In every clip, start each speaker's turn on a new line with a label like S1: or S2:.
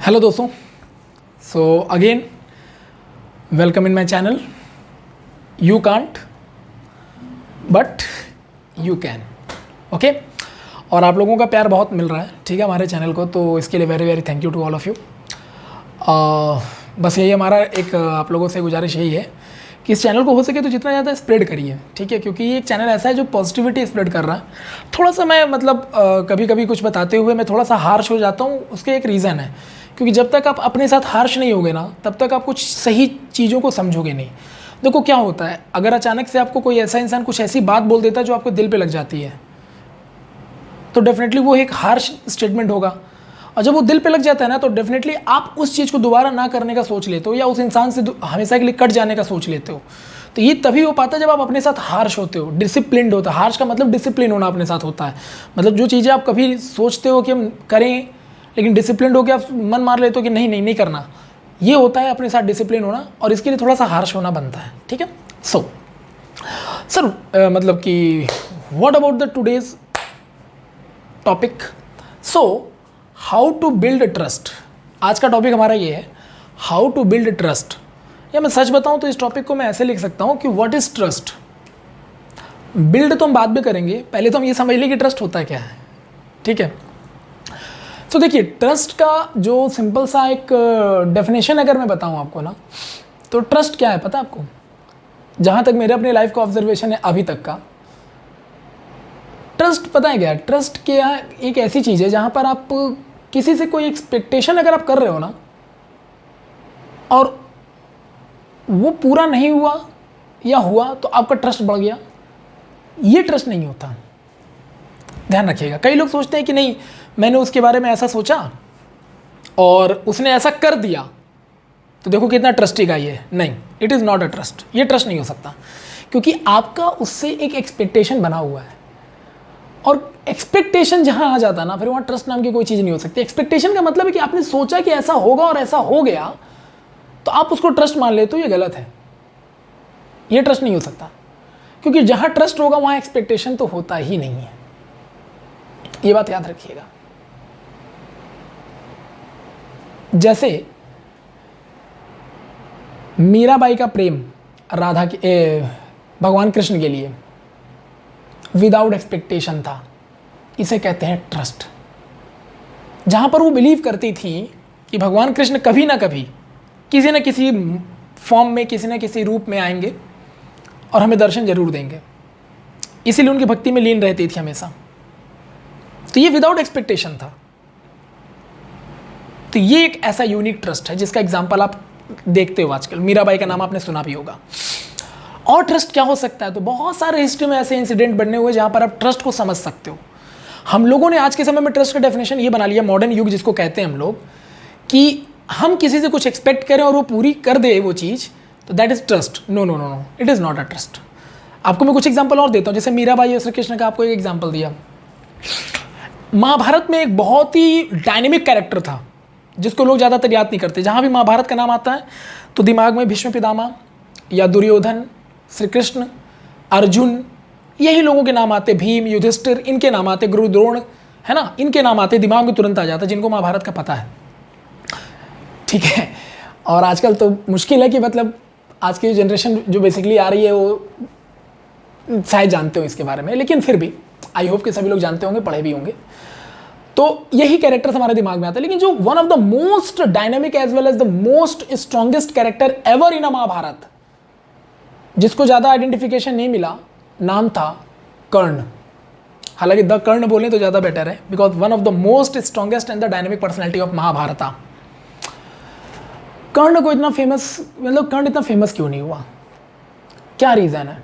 S1: Hello दोस्तों, so again welcome in my channel. You can't but you can, okay. और आप लोगों का प्यार बहुत मिल रहा है, ठीक है, हमारे चैनल को, तो इसके लिए very very thank you to all of you. बस यही हमारा एक आप लोगों से गुजारिश यही है कि इस चैनल को हो सके तो जितना ज़्यादा स्प्रेड करिए, ठीक है, क्योंकि ये एक चैनल ऐसा है जो पॉजिटिविटी स्प्रेड कर रहा है। थोड़ा सा मैं कभी कभी कुछ बताते हुए मैं थोड़ा सा हार्श हो जाता हूँ, उसके एक रीज़न है, क्योंकि जब तक आप अपने साथ हार्श नहीं होगे ना, तब तक आप कुछ सही चीज़ों को समझोगे नहीं। देखो क्या होता है, अगर अचानक से आपको कोई ऐसा इंसान कुछ ऐसी बात बोल देता है जो आपको दिल पे लग जाती है, तो डेफिनेटली वो एक हार्श स्टेटमेंट होगा। और जब वो दिल पे लग जाता है ना, तो डेफिनेटली आप उस चीज़ को दोबारा ना करने का सोच लेते हो, या उस इंसान से हमेशा के लिए कट जाने का सोच लेते हो। तो ये तभी हो पाता है जब आप अपने साथ हार्श होते हो, डिसिप्लिन्ड होता है। हार्श का मतलब डिसिप्लिन होना अपने साथ होता है। मतलब जो चीज़ें आप कभी सोचते हो कि हम करें, लेकिन डिसिप्लिन्ड होकर आप मन मार लेते हो कि नहीं नहीं नहीं करना, ये होता है अपने साथ डिसिप्लिन होना। और इसके लिए थोड़ा सा हार्श होना बनता है, ठीक है। सो सर मतलब कि what about the today's topic. So how to build trust, आज का टॉपिक हमारा ये है, हाउ टू बिल्ड ट्रस्ट। या मैं सच बताऊं तो इस टॉपिक को मैं ऐसे लिख सकता हूं कि व्हाट इज ट्रस्ट। बिल्ड तो हम बाद में करेंगे, पहले तो हम ये समझ लें कि ट्रस्ट होता क्या है, ठीक है। तो देखिए, ट्रस्ट का जो सिंपल सा एक डेफिनेशन अगर मैं बताऊं आपको ना, तो ट्रस्ट क्या है पता है आपको? जहां तक मेरे अपने लाइफ का ऑब्जर्वेशन है अभी तक का, ट्रस्ट पता है क्या है? ट्रस्ट क्या है? एक ऐसी चीज़ है जहां पर आप किसी से कोई एक्सपेक्टेशन अगर आप कर रहे हो ना, और वो पूरा नहीं हुआ या हुआ तो आपका ट्रस्ट बढ़ गया, ये ट्रस्ट नहीं होता। ध्यान रखिएगा। कई लोग सोचते हैं कि नहीं, मैंने उसके बारे में ऐसा सोचा और उसने ऐसा कर दिया तो देखो कितना ट्रस्टी का ये। नहीं, it is not a trust. ये ट्रस्ट नहीं हो सकता, क्योंकि आपका उससे एक एक्सपेक्टेशन बना हुआ है, और एक्सपेक्टेशन जहां आ जाता है ना, फिर वहां ट्रस्ट नाम की कोई चीज़ नहीं हो सकती। एक्सपेक्टेशन का मतलब है कि आपने सोचा कि ऐसा होगा और ऐसा हो गया, तो आप उसको ट्रस्ट मान लेते हो, ये गलत है। ये ट्रस्ट नहीं हो सकता, क्योंकि जहां ट्रस्ट होगा वहां एक्सपेक्टेशन तो होता ही नहीं है। ये बात याद रखिएगा। जैसे मीराबाई का प्रेम राधा के भगवान कृष्ण के लिए विदाउट एक्सपेक्टेशन था, इसे कहते हैं ट्रस्ट। जहां पर वो बिलीव करती थी कि भगवान कृष्ण कभी ना कभी किसी न किसी फॉर्म में, किसी न किसी रूप में आएंगे और हमें दर्शन जरूर देंगे, इसीलिए उनकी भक्ति में लीन रहती थी हमेशा। तो ये विदाउट एक्सपेक्टेशन था। तो ये एक ऐसा यूनिक ट्रस्ट है जिसका एग्जांपल आप देखते हो आजकल। मीराबाई का नाम आपने सुना भी होगा। और ट्रस्ट क्या हो सकता है? तो बहुत सारे हिस्ट्री में ऐसे इंसिडेंट बनने हुए जहां पर आप ट्रस्ट को समझ सकते हो। हम लोगों ने आज के समय में ट्रस्ट का डेफिनेशन ये बना लिया, मॉडर्न युग जिसको कहते हैं हम लोग, कि हम किसी से कुछ एक्सपेक्ट करें और वो पूरी कर दे वो चीज़, तो that is trust. No no no no, it is not a trust. आपको मैं कुछ एग्जाम्पल और देता हूँ। जैसे मीराबाई और श्री कृष्ण का आपको एक एग्जाम्पल दिया। महाभारत में एक बहुत ही डायनेमिक कैरेक्टर था जिसको लोग ज़्यादातर याद नहीं करते। जहाँ भी महाभारत का नाम आता है तो दिमाग में भीष्म पितामह या दुर्योधन, श्री कृष्ण, अर्जुन, यही लोगों के नाम आते, भीम, युधिष्ठिर, इनके नाम आते, गुरु द्रोण, है ना, इनके नाम आते, दिमाग में तुरंत आ जाता है जिनको महाभारत का पता है, ठीक है। और आजकल तो मुश्किल है कि मतलब आज की जनरेशन जो बेसिकली आ रही है वो शायद जानते हो इसके बारे में, लेकिन फिर भी आई होप कि सभी लोग जानते होंगे, पढ़े भी होंगे। तो यही कैरेक्टर हमारे दिमाग में आता है। लेकिन जो one of the most dynamic as well as the most strongest character ever in a Mahabharat, जिसको ज़्यादा आइडेंटिफिकेशन नहीं मिला, नाम था कर्ण। हालांकि द कर्ण बोलें तो ज़्यादा बेटर है, because one of the most strongest and the dynamic personality of Mahabharat. Karna को इतना फेमस, मतलब कर्ण इतना फेमस क्यों नहीं हुआ? क्या रीज़न है?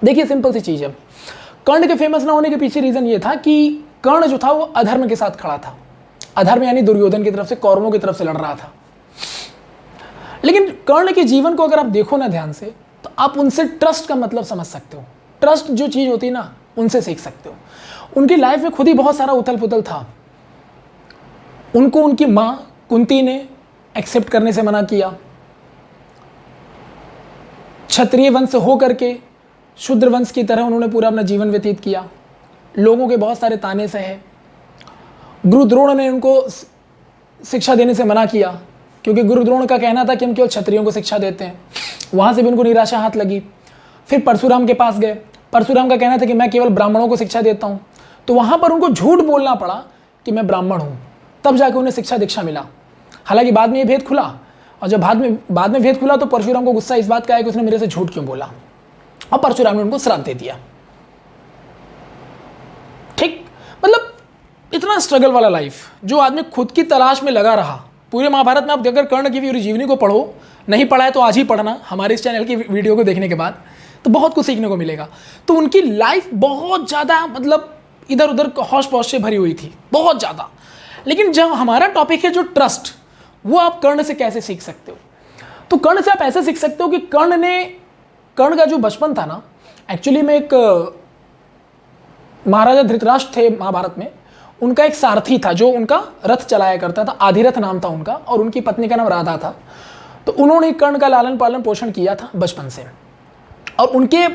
S1: देखिए, सिंपल सी चीज़ है। कर्ण के फेमस ना होने के पीछे रीज़न ये था कि कर्ण जो था वो अधर्म के साथ खड़ा था। अधर्म यानी दुर्योधन की तरफ से, कौरवों की तरफ से लड़ रहा था। लेकिन कर्ण के जीवन को अगर आप देखो ना ध्यान से, तो आप उनसे ट्रस्ट का मतलब समझ सकते हो। ट्रस्ट जो चीज़ होती है ना, उनसे सीख सकते हो। उनकी लाइफ में खुद ही बहुत सारा उथल पुथल था। उनको उनकी माँ कुंती ने एक्सेप्ट करने से मना किया। क्षत्रिय वंश से होकर के शूद्र वंश की तरह उन्होंने पूरा अपना जीवन व्यतीत किया। लोगों के बहुत सारे ताने सहे। गुरु द्रोण ने उनको शिक्षा देने से मना किया, क्योंकि गुरु द्रोण का कहना था कि हम केवल क्षत्रियों को शिक्षा देते हैं। वहाँ से भी उनको निराशा हाथ लगी। फिर परशुराम के पास गए, परशुराम का कहना था कि मैं केवल ब्राह्मणों को शिक्षा देता हूँ, तो वहाँ पर उनको झूठ बोलना पड़ा कि मैं ब्राह्मण हूँ, तब जाके उन्हें शिक्षा दीक्षा मिला। हालांकि बाद में ये भेद खुला, और जब बाद में भेद खुला तो परशुराम को गुस्सा इस बात का है कि उसने मेरे से झूठ क्यों बोला, और परशुराम ने उनको श्राप दे दिया। ठीक, मतलब इतना स्ट्रगल वाला लाइफ, जो आदमी खुद की तलाश में लगा रहा। पूरे महाभारत में आप अगर कर्ण की वीर जीवनी को पढ़ो, नहीं पढ़ा है तो आज ही पढ़ना हमारे इस चैनल की वीडियो को देखने के बाद, तो बहुत कुछ सीखने को मिलेगा। तो उनकी लाइफ बहुत ज़्यादा मतलब इधर उधर हौश पौश से भरी हुई थी, बहुत ज़्यादा। लेकिन जब हमारा टॉपिक है जो ट्रस्ट, वो आप कर्ण से कैसे सीख सकते हो? तो कर्ण से आप ऐसे सीख सकते हो कि कर्ण का जो बचपन था ना, एक्चुअली में एक महाराजा धृतराष्ट्र थे महाभारत में, उनका एक सारथी था जो उनका रथ चलाया करता था, आधिरथ नाम था उनका, और उनकी पत्नी का नाम राधा था। तो उन्होंने कर्ण का लालन पालन पोषण किया था बचपन से, और उनके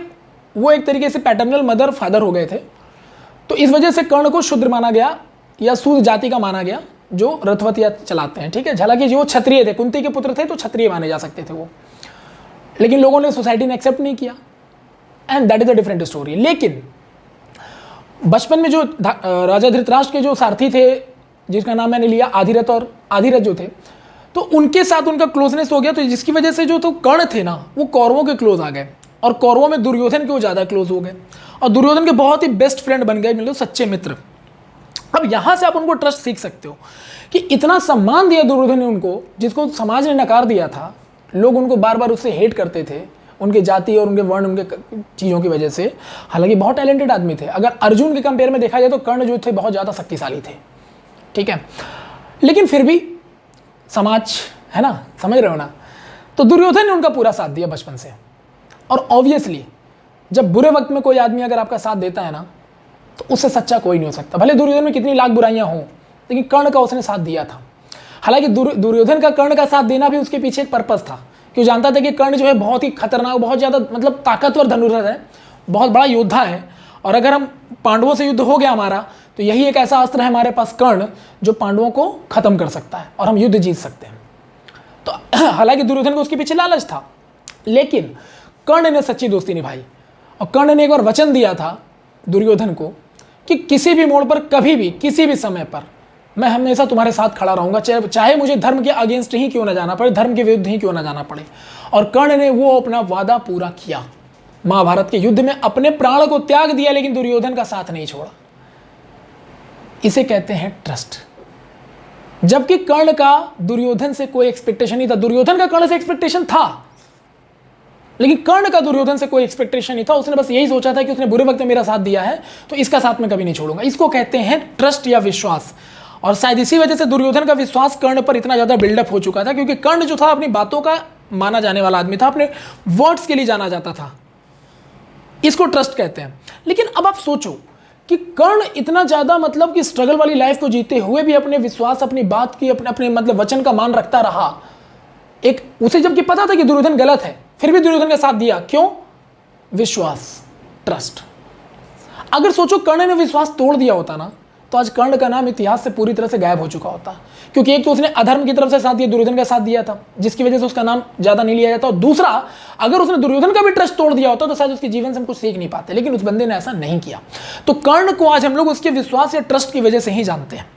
S1: वो एक तरीके से पैटर्नल मदर फादर हो गए थे। तो इस वजह से कर्ण को शूद्र माना गया, या सूद जाति का माना गया, जो रथवतिया चलाते हैं। ठीक है, हालांकि जो क्षत्रिय थे, कुंती के पुत्र थे, तो क्षत्रिय माने जा सकते थे वो, लेकिन लोगों ने, सोसाइटी ने एक्सेप्ट नहीं किया, and that is a different story. लेकिन बचपन में जो राजा धृतराष्ट्र के जो सारथी थे, जिसका नाम मैंने लिया आधिरथ, और आधिरथ जो थे, तो उनके साथ उनका क्लोजनेस हो गया, तो जिसकी वजह से जो तो कर्ण थे ना, वो कौरवों के क्लोज आ गए, और कौरवों में दुर्योधन के वो ज़्यादा क्लोज हो गए, और दुर्योधन के बहुत ही बेस्ट फ्रेंड बन गए, मतलब सच्चे मित्र। अब यहाँ से आप उनको ट्रस्ट सीख सकते हो कि इतना सम्मान दिया दुर्योधन ने उनको, जिसको समाज ने नकार दिया था। लोग उनको बार बार उससे हेट करते थे, उनके जाति और उनके वर्ण, उनके चीज़ों की वजह से। हालांकि बहुत टैलेंटेड आदमी थे। अगर अर्जुन के कंपेयर में देखा जाए तो कर्ण जो थे बहुत ज़्यादा शक्तिशाली थे, ठीक है, लेकिन फिर भी समाज है ना, समझ रहे हो ना। तो दुर्योधन ने उनका पूरा साथ दिया बचपन से, और ऑब्वियसली जब बुरे वक्त में कोई आदमी अगर आपका साथ देता है ना, तो उससे सच्चा कोई नहीं हो सकता। भले दुर्योधन में कितनी लाख बुराइयां हों, लेकिन कर्ण का उसने साथ दिया था। हालांकि दुर्योधन का कर्ण का साथ देना भी उसके पीछे एक पर्पस था, क्यों जानता था कि कर्ण जो है बहुत ही खतरनाक, बहुत ज़्यादा मतलब ताकतवर धनुर्धर है, बहुत बड़ा योद्धा है, और अगर हम पांडवों से युद्ध हो गया हमारा, तो यही एक ऐसा अस्त्र है हमारे पास कर्ण, जो पांडवों को खत्म कर सकता है और हम युद्ध जीत सकते हैं। तो हालांकि दुर्योधन को उसके पीछे लालच था, लेकिन कर्ण ने सच्ची दोस्ती निभाई, और कर्ण ने एक बार वचन दिया था दुर्योधन को कि किसी भी मोड़ पर, कभी भी, किसी भी समय पर मैं हमेशा तुम्हारे साथ खड़ा रहूंगा, चाहे मुझे धर्म के अगेंस्ट ही क्यों ना जाना पड़े, धर्म के विरुद्ध ही क्यों ना जाना पड़े। और कर्ण ने वो अपना वादा पूरा किया, महाभारत के युद्ध में अपने प्राण को त्याग दिया, लेकिन दुर्योधन का साथ नहीं छोड़ा। इसे कहते हैं ट्रस्ट। जबकि कर्ण का दुर्योधन से कोई एक्सपेक्टेशन नहीं था। दुर्योधन का कर्ण से एक्सपेक्टेशन था, लेकिन कर्ण का दुर्योधन से कोई एक्सपेक्टेशन नहीं था। उसने बस यही सोचा था कि उसने बुरे वक्त में मेरा साथ दिया है, तो इसका साथ मैं कभी नहीं छोड़ूंगा। इसको कहते हैं ट्रस्ट या विश्वास। और शायद इसी वजह से दुर्योधन का विश्वास कर्ण पर इतना ज़्यादा बिल्डअप हो चुका था, क्योंकि कर्ण जो था अपनी बातों का माना जाने वाला आदमी था, अपने वर्ड्स के लिए जाना जाता था। इसको ट्रस्ट कहते हैं। लेकिन अब आप सोचो कि कर्ण इतना ज़्यादा मतलब कि स्ट्रगल वाली लाइफ को जीते हुए भी अपने विश्वास, अपनी बात की, अपने मतलब वचन का मान रखता रहा। एक उसे जबकि पता था कि दुर्योधन गलत है, फिर भी दुर्योधन का साथ दिया। क्यों? विश्वास, ट्रस्ट। अगर सोचो कर्ण ने विश्वास तोड़ दिया होता ना, तो आज कर्ण का नाम इतिहास से पूरी तरह से गायब हो चुका होता। क्योंकि एक तो उसने अधर्म की तरफ से साथ दिया, दुर्योधन का साथ दिया था, जिसकी वजह से उसका नाम ज्यादा नहीं लिया जाता। और दूसरा, अगर उसने दुर्योधन का भी ट्रस्ट तोड़ दिया होता तो शायद उसके जीवन से हम कुछ सीख नहीं पाते, लेकिन उस बंदे ने ऐसा नहीं किया। तो कर्ण को आज हम लोग उसके विश्वास या ट्रस्ट की वजह से ही जानते हैं।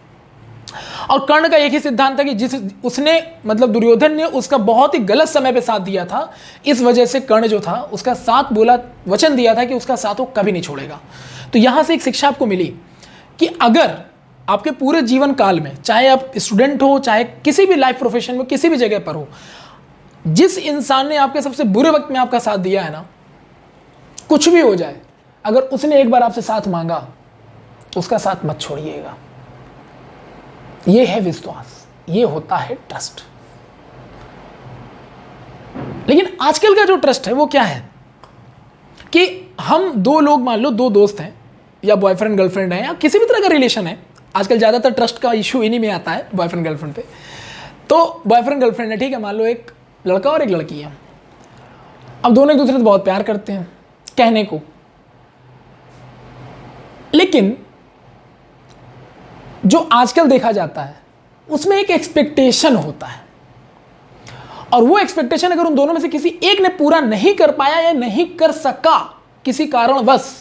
S1: और कर्ण का एक ही सिद्धांत था कि उसने मतलब दुर्योधन ने उसका बहुत ही गलत समय पे साथ दिया था, इस वजह से कर्ण जो था उसका साथ बोला, वचन दिया था कि उसका साथ वो कभी नहीं छोड़ेगा। तो यहां से एक शिक्षा आपको मिली कि अगर आपके पूरे जीवन काल में, चाहे आप स्टूडेंट हो, चाहे किसी भी लाइफ प्रोफेशन में, किसी भी जगह पर हो, जिस इंसान ने आपके सबसे बुरे वक्त में आपका साथ दिया है ना, कुछ भी हो जाए, अगर उसने एक बार आपसे साथ मांगा तो उसका साथ मत छोड़िएगा। ये है विश्वास, ये होता है ट्रस्ट। लेकिन आजकल का जो ट्रस्ट है वो क्या है कि हम दो लोग, मान लो दो दोस्त हैं, या बॉयफ्रेंड गर्लफ्रेंड है, या किसी भी तरह का रिलेशन है। आजकल ज़्यादातर ट्रस्ट का इशू इन्हीं में आता है, बॉयफ्रेंड गर्लफ्रेंड पे। तो बॉयफ्रेंड गर्लफ्रेंड है, ठीक है, मान लो एक लड़का और एक लड़की है। अब दोनों एक दूसरे से बहुत प्यार करते हैं कहने को, लेकिन जो आजकल देखा जाता है उसमें एक एक्सपेक्टेशन होता है, और वो एक्सपेक्टेशन अगर उन दोनों में से किसी एक ने पूरा नहीं कर पाया या नहीं कर सका किसी कारणवश,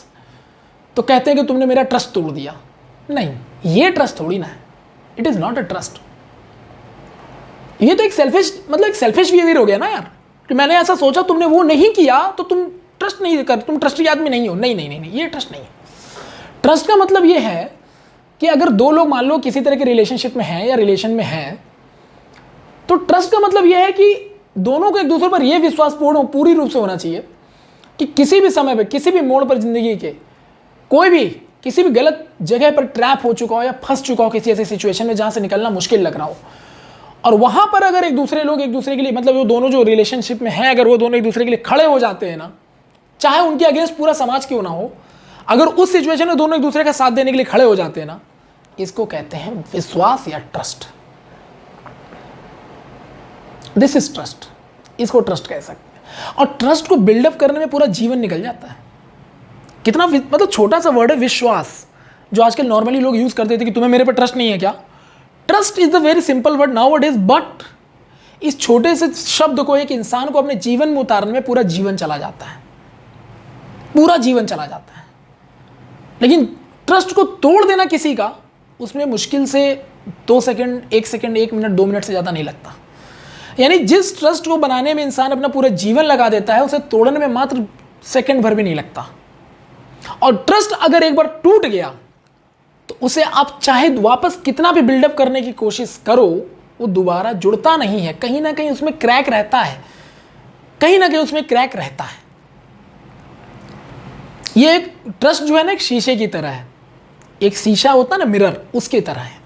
S1: तो कहते हैं कि तुमने मेरा ट्रस्ट तोड़ दिया। नहीं, ये ट्रस्ट थोड़ी ना है, it is not a trust. ये तो एक सेल्फिश बिहेवियर हो गया ना यार, कि मैंने ऐसा सोचा, तुमने वो नहीं किया, तो तुम ट्रस्ट नहीं कर, तुम ट्रस्टी आदमी नहीं हो। नहीं नहीं नहीं नहीं, ये ट्रस्ट नहीं है। ट्रस्ट का मतलब ये है कि अगर दो लोग मान लो किसी तरह के रिलेशनशिप में हैं या रिलेशन में हैं, तो ट्रस्ट का मतलब यह है कि दोनों को एक दूसरे पर यह विश्वास पूरी रूप से होना चाहिए कि किसी भी समय पर, किसी भी मोड़ पर जिंदगी के कोई भी किसी भी गलत जगह पर ट्रैप हो चुका हो या फंस चुका हो किसी ऐसी सिचुएशन में जहां से निकलना मुश्किल लग रहा हो, और वहां पर अगर एक दूसरे लोग एक दूसरे के लिए, मतलब वो दोनों जो रिलेशनशिप में हैं, अगर वो दोनों एक दूसरे के लिए खड़े हो जाते हैं ना, चाहे उनके अगेंस्ट पूरा समाज क्यों ना हो, अगर उस सिचुएशन में दोनों एक दूसरे का साथ देने के लिए खड़े हो जाते हैं ना, इसको कहते हैं विश्वास या ट्रस्ट। दिस इज ट्रस्ट, इसको ट्रस्ट कह सकते हैं। और ट्रस्ट को बिल्डअप करने में पूरा जीवन निकल जाता है। कितना मतलब छोटा सा वर्ड है विश्वास, जो आजकल नॉर्मली लोग यूज करते थे कि तुम्हें मेरे पर ट्रस्ट नहीं है क्या। Trust is the very simple word now it is, but इस छोटे से शब्द को एक इंसान को अपने जीवन में उतारने में पूरा जीवन चला जाता है, पूरा जीवन चला जाता है। लेकिन ट्रस्ट को तोड़ देना किसी का, उसमें मुश्किल से 2 सेकंड, 1 सेकंड, 1 मिनट, 2 मिनट से ज़्यादा नहीं लगता। यानी जिस ट्रस्ट को बनाने में इंसान अपना पूरा जीवन लगा देता है, उसे तोड़ने में मात्र सेकंड भर भी नहीं लगता। और ट्रस्ट अगर एक बार टूट गया, तो उसे आप चाहे वापस कितना भी बिल्डअप करने की कोशिश करो, वो दोबारा जुड़ता नहीं है। कहीं ना कहीं उसमें क्रैक रहता है, कहीं ना कहीं उसमें क्रैक रहता है। ये एक ट्रस्ट जो है ना, एक शीशे की तरह है। एक शीशा होता है ना, मिरर, उसकी तरह है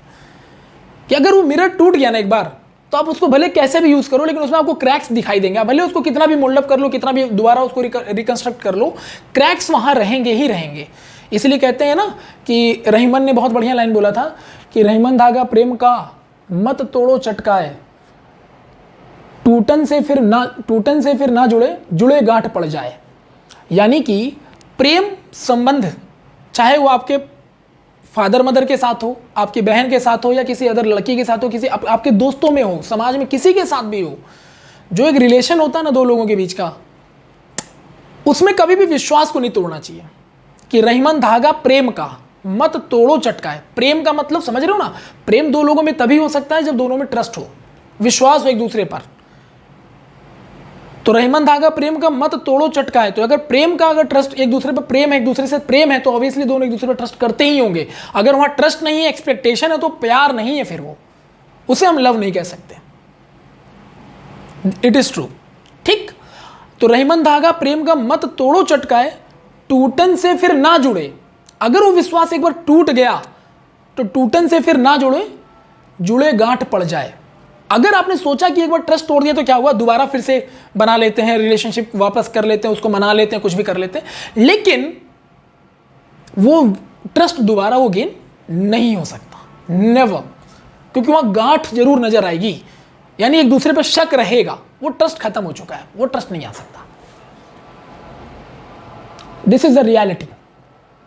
S1: कि अगर वो मिरर टूट गया ना एक बार, तो आप उसको भले कैसे भी यूज करो, लेकिन उसमें आपको क्रैक्स दिखाई देंगे। भले उसको कितना भी मोल्ड अप कर लो, कितना भी दोबारा उसको रिकंस्ट्रक्ट कर लो, क्रैक्स वहां रहेंगे ही रहेंगे। इसलिए कहते हैं ना कि रहीमन ने बहुत बढ़िया लाइन बोला था कि रहीमन धागा प्रेम का मत तोड़ो चटकाए, टूटन से फिर ना जुड़े गांठ पड़ जाए। यानी कि प्रेम संबंध, चाहे वो आपके फादर मदर के साथ हो, आपकी बहन के साथ हो, या किसी अदर लड़की के साथ हो, किसी आपके दोस्तों में हो, समाज में किसी के साथ भी हो, जो एक रिलेशन होता है ना दो लोगों के बीच का, उसमें कभी भी विश्वास को नहीं तोड़ना चाहिए। कि रहीमन धागा प्रेम का मत तोड़ो चटकाए। प्रेम का मतलब समझ रहे हो ना, प्रेम दो लोगों में तभी हो सकता है जब दोनों में ट्रस्ट हो, विश्वास हो एक दूसरे पर। तो रहीमन धागा प्रेम का मत तोड़ो चटकाए, तो अगर प्रेम का, अगर ट्रस्ट एक दूसरे पर प्रेम है, एक दूसरे से प्रेम है, तो ऑब्वियसली दोनों एक दूसरे पर ट्रस्ट करते ही होंगे। अगर वहां ट्रस्ट नहीं है, एक्सपेक्टेशन है, तो प्यार नहीं है, फिर वो उसे हम लव नहीं कह सकते। इट इज ट्रू, ठीक। तो रहीमन धागा प्रेम का मत तोड़ो चटकाए, टूटन से फिर ना जुड़े। अगर वो विश्वास एक बार टूट गया, तो टूटन से फिर ना जुड़े गांठ पड़ जाए। अगर आपने सोचा कि एक बार ट्रस्ट तोड़ दिया तो क्या हुआ, दोबारा फिर से बना लेते हैं, रिलेशनशिप वापस कर लेते हैं, उसको मना लेते हैं, कुछ भी कर लेते हैं, लेकिन वो ट्रस्ट दोबारा वो गेन नहीं हो सकता, नेवर। क्योंकि वहां गांठ जरूर नजर आएगी, यानी एक दूसरे पर शक रहेगा, वो ट्रस्ट खत्म हो चुका है, वो ट्रस्ट नहीं आ सकता। दिस इज द रियलिटी,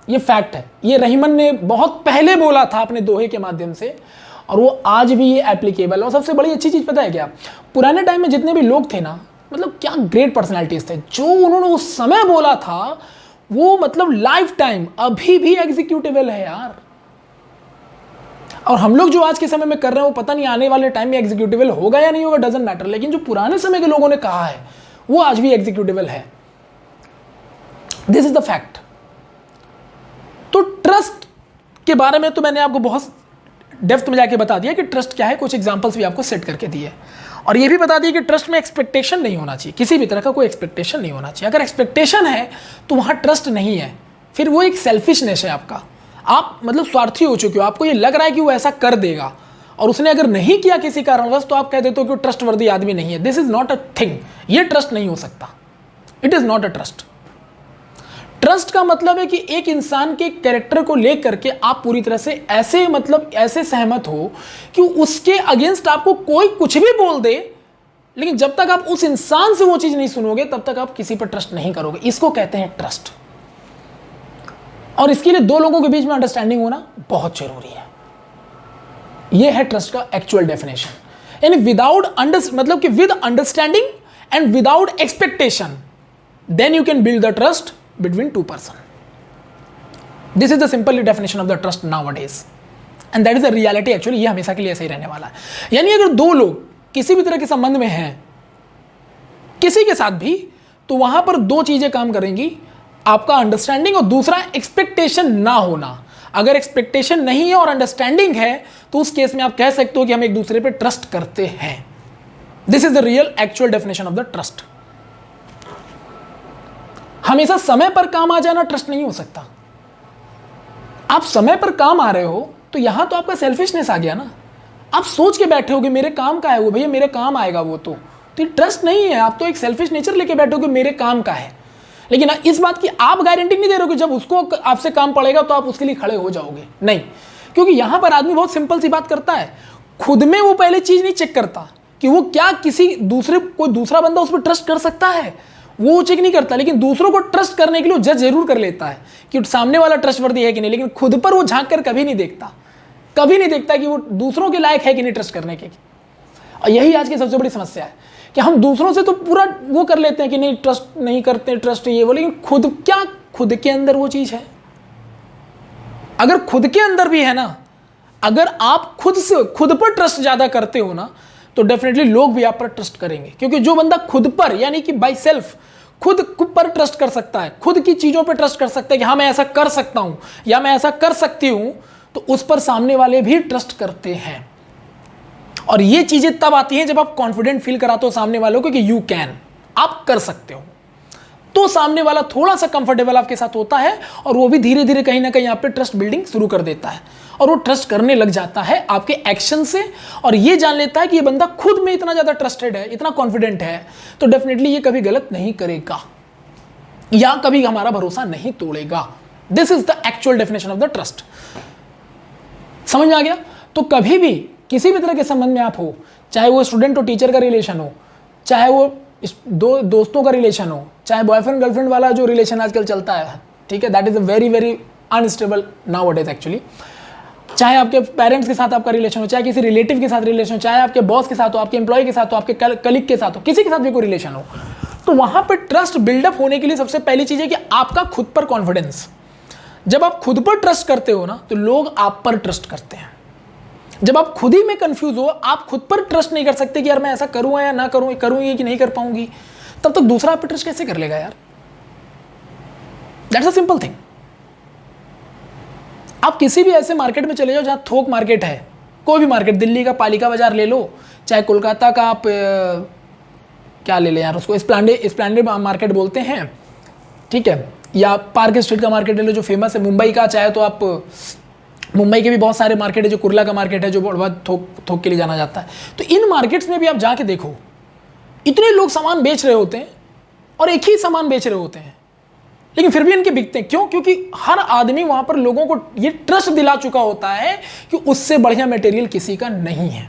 S1: ये फैक्ट है। ये रहीमन ने बहुत पहले बोला था अपने दोहे के माध्यम से, और वो आज भी ये एप्लीकेबल है। और सबसे बड़ी अच्छी चीज पता है क्या, पुराने टाइम में जितने भी लोग थे ना, मतलब क्या ग्रेट पर्सनालिटीज थे, जो उन्होंने उस समय बोला था वो मतलब लाइफ टाइम अभी भी एग्जीक्यूटेबल है यार। और हम लोग जो आज के समय में कर रहे हैं, वो पता नहीं आने वाले टाइम में एग्जीक्यूटेबल होगा या नहीं होगा, डजंट मैटर, लेकिन जो पुराने समय के लोगों ने कहा है वो आज भी एग्जीक्यूटेबल है। This is the fact. तो ट्रस्ट के बारे में तो मैंने आपको बहुत डेप्थ में जाके बता दिया कि ट्रस्ट क्या है, कुछ एग्जांपल्स भी आपको सेट करके दिए, और ये भी बता दिया कि ट्रस्ट में एक्सपेक्टेशन नहीं होना चाहिए, किसी भी तरह का कोई एक्सपेक्टेशन नहीं होना चाहिए। अगर एक्सपेक्टेशन है तो वहां ट्रस्ट नहीं है, फिर वो एक सेल्फिशनेस है आपका, आप मतलब स्वार्थी हो चुके हो, आपको ये लग रहा है कि वो ऐसा कर देगा, और उसने अगर नहीं किया किसी कारणवश, तो आप कह देते हो कि वो ट्रस्ट वर्दी आदमी नहीं है। This is not a thing, ये ट्रस्ट नहीं हो सकता, it is not a trust. Trust का मतलब है कि एक इंसान के कैरेक्टर को लेकर के आप पूरी तरह से ऐसे मतलब ऐसे सहमत हो कि उसके अगेंस्ट आपको कोई कुछ भी बोल दे, लेकिन जब तक आप उस इंसान से वो चीज नहीं सुनोगे, तब तक आप किसी पर ट्रस्ट नहीं करोगे। इसको कहते हैं ट्रस्ट। और इसके लिए दो लोगों के बीच में अंडरस्टैंडिंग होना बहुत जरूरी है। ये है ट्रस्ट का एक्चुअल डेफिनेशन। यानी विदाउट मतलब कि with understanding and without expectation, then you can build the trust between two person. This is the simple definition of the trust nowadays, and that is the reality actually. ये हमेशा के लिए ऐसे ही रहने वाला है। यानी अगर दो लोग किसी भी तरह के संबंध में हैं किसी के साथ भी, तो वहां पर दो चीजें काम करेंगी, आपका अंडरस्टैंडिंग और दूसरा एक्सपेक्टेशन ना होना। अगर एक्सपेक्टेशन नहीं है और अंडरस्टैंडिंग है, तो उस केस में आप कह सकते हो कि हम एक दूसरे पे ट्रस्ट करते हैं। This is the real actual definition of the trust. हमेशा समय पर काम आ जाना ट्रस्ट नहीं हो सकता। आप समय पर काम आ रहे हो तो यहां तो आपका सेल्फिशनेस आ गया ना। आप सोच के बैठे हो कि मेरे काम का है वो, भैया मेरे काम आएगा वो, तो ट्रस्ट नहीं है। आप तो एक सेल्फिश नेचर लेके बैठे हो कि मेरे काम का है। लेकिन इस बात की आप गारंटी नहीं दे रहे हो कि जब उसको आपसे काम पड़ेगा तो आप उसके लिए खड़े हो जाओगे, नहीं। क्योंकि यहां पर आदमी बहुत सिंपल सी बात करता है, खुद में वो पहले चीज नहीं चेक करता कि वो क्या किसी दूसरे कोई दूसरा बंदा उस पर ट्रस्ट कर सकता है, वो चेक नहीं करता। लेकिन दूसरों को ट्रस्ट करने के लिए जज जरूर कर लेता है कि सामने वाला ट्रस्टवर्दी है कि नहीं, लेकिन खुद पर वो झांक कर कभी नहीं देखता, कभी नहीं देखता कि वो दूसरों के लायक है कि नहीं ट्रस्ट करने के। और यही आज की सबसे बड़ी समस्या है कि हम दूसरों से तो पूरा वो कर लेते हैं कि नहीं ट्रस्ट नहीं करते, ट्रस्ट ये वो, लेकिन खुद के अंदर वो चीज है। अगर खुद के अंदर भी है ना, अगर आप खुद पर ट्रस्ट ज्यादा करते हो ना, तो डेफिनेटली लोग भी आप पर ट्रस्ट करेंगे। क्योंकि जो बंदा खुद पर यानी कि बाय सेल्फ खुद पर ट्रस्ट कर सकता है, खुद की चीजों पर ट्रस्ट कर सकता है कि हाँ मैं ऐसा कर सकता हूं या मैं ऐसा कर सकती हूं, तो उस पर सामने वाले भी ट्रस्ट करते हैं। और ये चीजें तब आती हैं जब आप कॉन्फिडेंट फील कराते हो सामने वालों को कि यू कैन, आप कर सकते हो, तो सामने वाला थोड़ा सा कंफर्टेबल आपके साथ होता है और वो भी धीरे धीरे कहीं ना कहीं आप पे ट्रस्ट बिल्डिंग शुरू कर देता है और वो ट्रस्ट करने लग जाता है आपके एक्शन से। और ये जान लेता है कि ये बंदा खुद में इतना ज्यादा ट्रस्टेड है, इतना कॉन्फिडेंट है, तो डेफिनेटली ये कभी गलत नहीं करेगा या कभी हमारा भरोसा नहीं तोड़ेगा। This is the actual definition of the trust. समझ में आ गया? तो कभी भी किसी भी तरह के संबंध में आप हो, चाहे वो स्टूडेंट और टीचर का रिलेशन हो, चाहे वो दोस्तों का रिलेशन हो, चाहे बॉयफ्रेंड गर्लफ्रेंड वाला जो रिलेशन आजकल चलता है, ठीक है, that is a very very unstable nowadays actually. चाहे आपके पेरेंट्स के साथ आपका रिलेशन हो, चाहे किसी रिलेटिव के साथ रिलेशन हो, चाहे आपके बॉस के साथ हो, आपके एम्प्लॉय के साथ हो, आपके कलीग के साथ हो, किसी के साथ भी कोई रिलेशन हो, तो वहां पर ट्रस्ट बिल्डअप होने के लिए सबसे पहली चीज है कि आपका खुद पर कॉन्फिडेंस। जब आप खुद पर ट्रस्ट करते हो ना, तो लोग आप पर ट्रस्ट करते हैं। जब आप खुद ही में कंफ्यूज हो, आप खुद पर ट्रस्ट नहीं कर सकते कि यार मैं ऐसा करूंगा या ना करूंगी कि नहीं कर पाऊंगी, तब तक दूसरा आप पर ट्रस्ट कैसे कर लेगा यार? That's a simple thing. आप किसी भी ऐसे मार्केट में चले जाओ जहां थोक मार्केट है, कोई भी मार्केट, दिल्ली का पालिका बाजार ले लो, चाहे कोलकाता का आप क्या ले लें यार, उसको स्प्लेंडेड मार्केट बोलते हैं, ठीक है, या पार्क स्ट्रीट का मार्केट ले लो जो फेमस है, मुंबई का चाहे तो आप मुंबई के भी बहुत सारे मार्केट है, जो कुर्ला का मार्केट है जो बहुत थोक के लिए जाना जाता है। तो इन मार्केट्स में भी आप जाके देखो, इतने लोग सामान बेच रहे होते हैं और एक ही सामान बेच रहे होते हैं, लेकिन फिर भी इनके बिकते हैं। क्यों? क्योंकि हर आदमी वहां पर लोगों को ये ट्रस्ट दिला चुका होता है कि उससे बढ़िया मटेरियल किसी का नहीं है।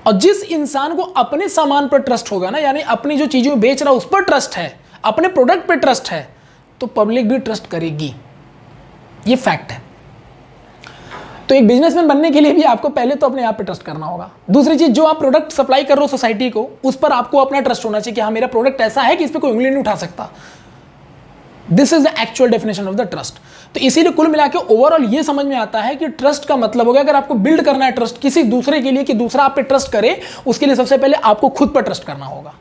S1: और जिस इंसान को अपने सामान पर ट्रस्ट होगा ना, यानी अपनी जो चीजें बेच रहा है उस पर ट्रस्ट है, अपने प्रोडक्ट पर ट्रस्ट है, तो पब्लिक भी ट्रस्ट करेगी। ये फैक्ट है। तो एक बिजनेसमैन बनने के लिए भी आपको पहले तो अपने आप पे ट्रस्ट करना होगा। दूसरी चीज, जो आप प्रोडक्ट सप्लाई कर रहे हो सोसाइटी को, उस पर आपको अपना ट्रस्ट होना चाहिए कि हाँ मेरा प्रोडक्ट ऐसा है कि इस पर कोई उंगली नहीं उठा सकता। This is the actual definition of the trust. तो इसीलिए कुल मिला के ओवरऑल ये समझ में आता है कि ट्रस्ट का मतलब हो गया, अगर आपको बिल्ड करना है ट्रस्ट किसी दूसरे के लिए कि दूसरा आप पे ट्रस्ट करे, उसके लिए सबसे पहले आपको खुद पर ट्रस्ट करना होगा।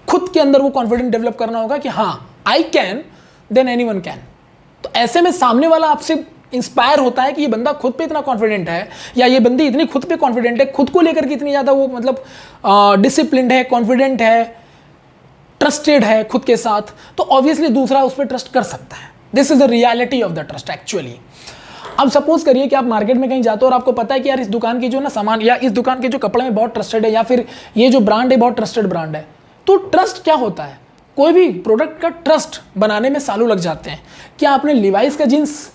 S1: खुद के अंदर वो कॉन्फिडेंस डेवलप करना होगा कि हाँ I can than anyone can. तो ऐसे में सामने वाला आपसे इंस्पायर होता है कि ये बंदा खुद पे इतना कॉन्फिडेंट है, या ये बंदी इतनी खुद पे कॉन्फिडेंट है, खुद को लेकर के इतनी ज़्यादा वो मतलब डिसिप्लिन्ड है, कॉन्फिडेंट है, ट्रस्टेड है खुद के साथ, तो ऑब्वियसली दूसरा उस पर ट्रस्ट कर सकता है। This is the reality of the trust actually. अब सपोज करिए कि आप मार्केट में कहीं जाते हो और आपको पता है कि यार इस दुकान की जो ना सामान, या इस दुकान के जो कपड़े में बहुत ट्रस्टेड है, या फिर ये जो ब्रांड है बहुत ट्रस्टेड ब्रांड है। तो ट्रस्ट क्या होता है? कोई भी प्रोडक्ट का ट्रस्ट बनाने में सालों लग जाते हैं। क्या आपने लिवाइस का जींस,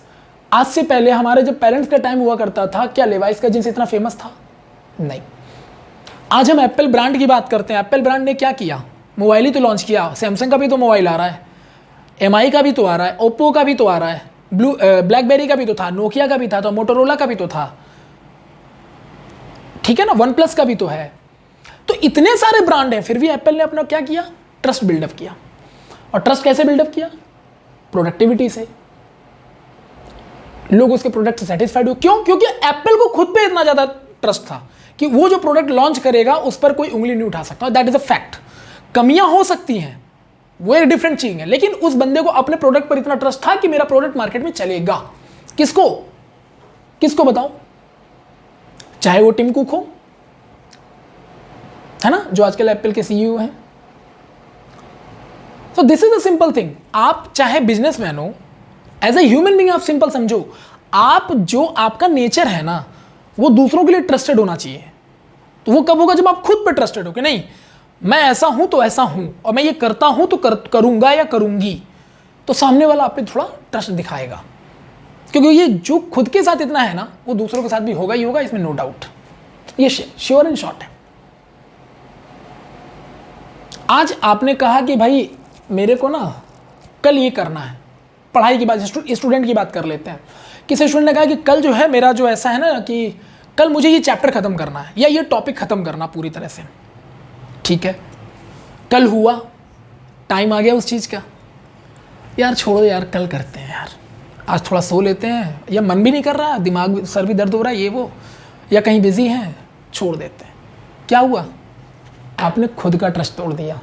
S1: आज से पहले हमारे जब पेरेंट्स का टाइम हुआ करता था, क्या लिवाइस का जींस इतना फेमस था? नहीं। आज हम एप्पल ब्रांड की बात करते हैं। एप्पल ब्रांड ने क्या किया? मोबाइल ही तो लॉन्च किया। सैमसंग का भी तो मोबाइल आ रहा है, एमआई का भी तो आ रहा है, ओप्पो का भी तो आ रहा है, ब्लैकबेरी का भी तो था, नोकिया का भी था, तो मोटोरोला का भी तो था। ठीक है ना, वन प्लस का भी तो है। तो इतने सारे ब्रांड हैं, फिर भी एप्पल ने अपना क्या किया, ट्रस्ट बिल्डअप किया। और ट्रस्ट कैसे बिल्डअप किया, प्रोडक्टिविटी से। लोग उसके प्रोडक्ट से सेटिस्फाइड हुए। क्यों? क्योंकि एप्पल को खुद पे इतना ज्यादा ट्रस्ट था कि वो जो प्रोडक्ट लॉन्च करेगा उस पर कोई उंगली नहीं उठा सकता। That is a fact. कमियां हो सकती हैं, वो एक डिफरेंट चीज है, लेकिन उस बंदे को अपने प्रोडक्ट पर इतना ट्रस्ट था कि मेरा प्रोडक्ट मार्केट में चलेगा। किसको किसको बताओ, चाहे वो टिम कुक हो, है ना, जो आजकल एप्पल के सीईओ हैं। तो this is a simple thing. आप चाहे बिजनेसमैन हो, एज ए ह्यूमन बीइंग आप सिंपल समझो, आप जो आपका नेचर है ना, वो दूसरों के लिए ट्रस्टेड होना चाहिए। तो वो कब होगा, जब आप खुद पे ट्रस्टेड हो कि नहीं मैं ऐसा हूं तो ऐसा हूं, और मैं ये करता हूं तो करूंगा या करूंगी, तो सामने वाला आप पे थोड़ा ट्रस्ट दिखाएगा। क्योंकि ये जो खुद के साथ इतना है ना, वो दूसरों के साथ भी होगा ही होगा, इसमें नो डाउट। ये श्योर एंड शॉर्ट है। आज आपने कहा कि भाई मेरे को ना कल ये करना है, पढ़ाई की बात, स्टूडेंट की बात कर लेते हैं। किसी स्टूडेंट ने कहा कि कल जो है मेरा जो ऐसा है ना कि कल मुझे ये चैप्टर खत्म करना है या ये टॉपिक खत्म करना पूरी तरह से। ठीक है, कल हुआ, टाइम आ गया उस चीज़ का, यार छोड़ो यार कल करते हैं यार, आज थोड़ा सो लेते हैं, या मन भी नहीं कर रहा, दिमाग सर भी दर्द हो रहा है, ये वो, या कहीं बिजी हैं, छोड़ देते हैं। क्या हुआ, आपने खुद का ट्रस्ट तोड़ दिया।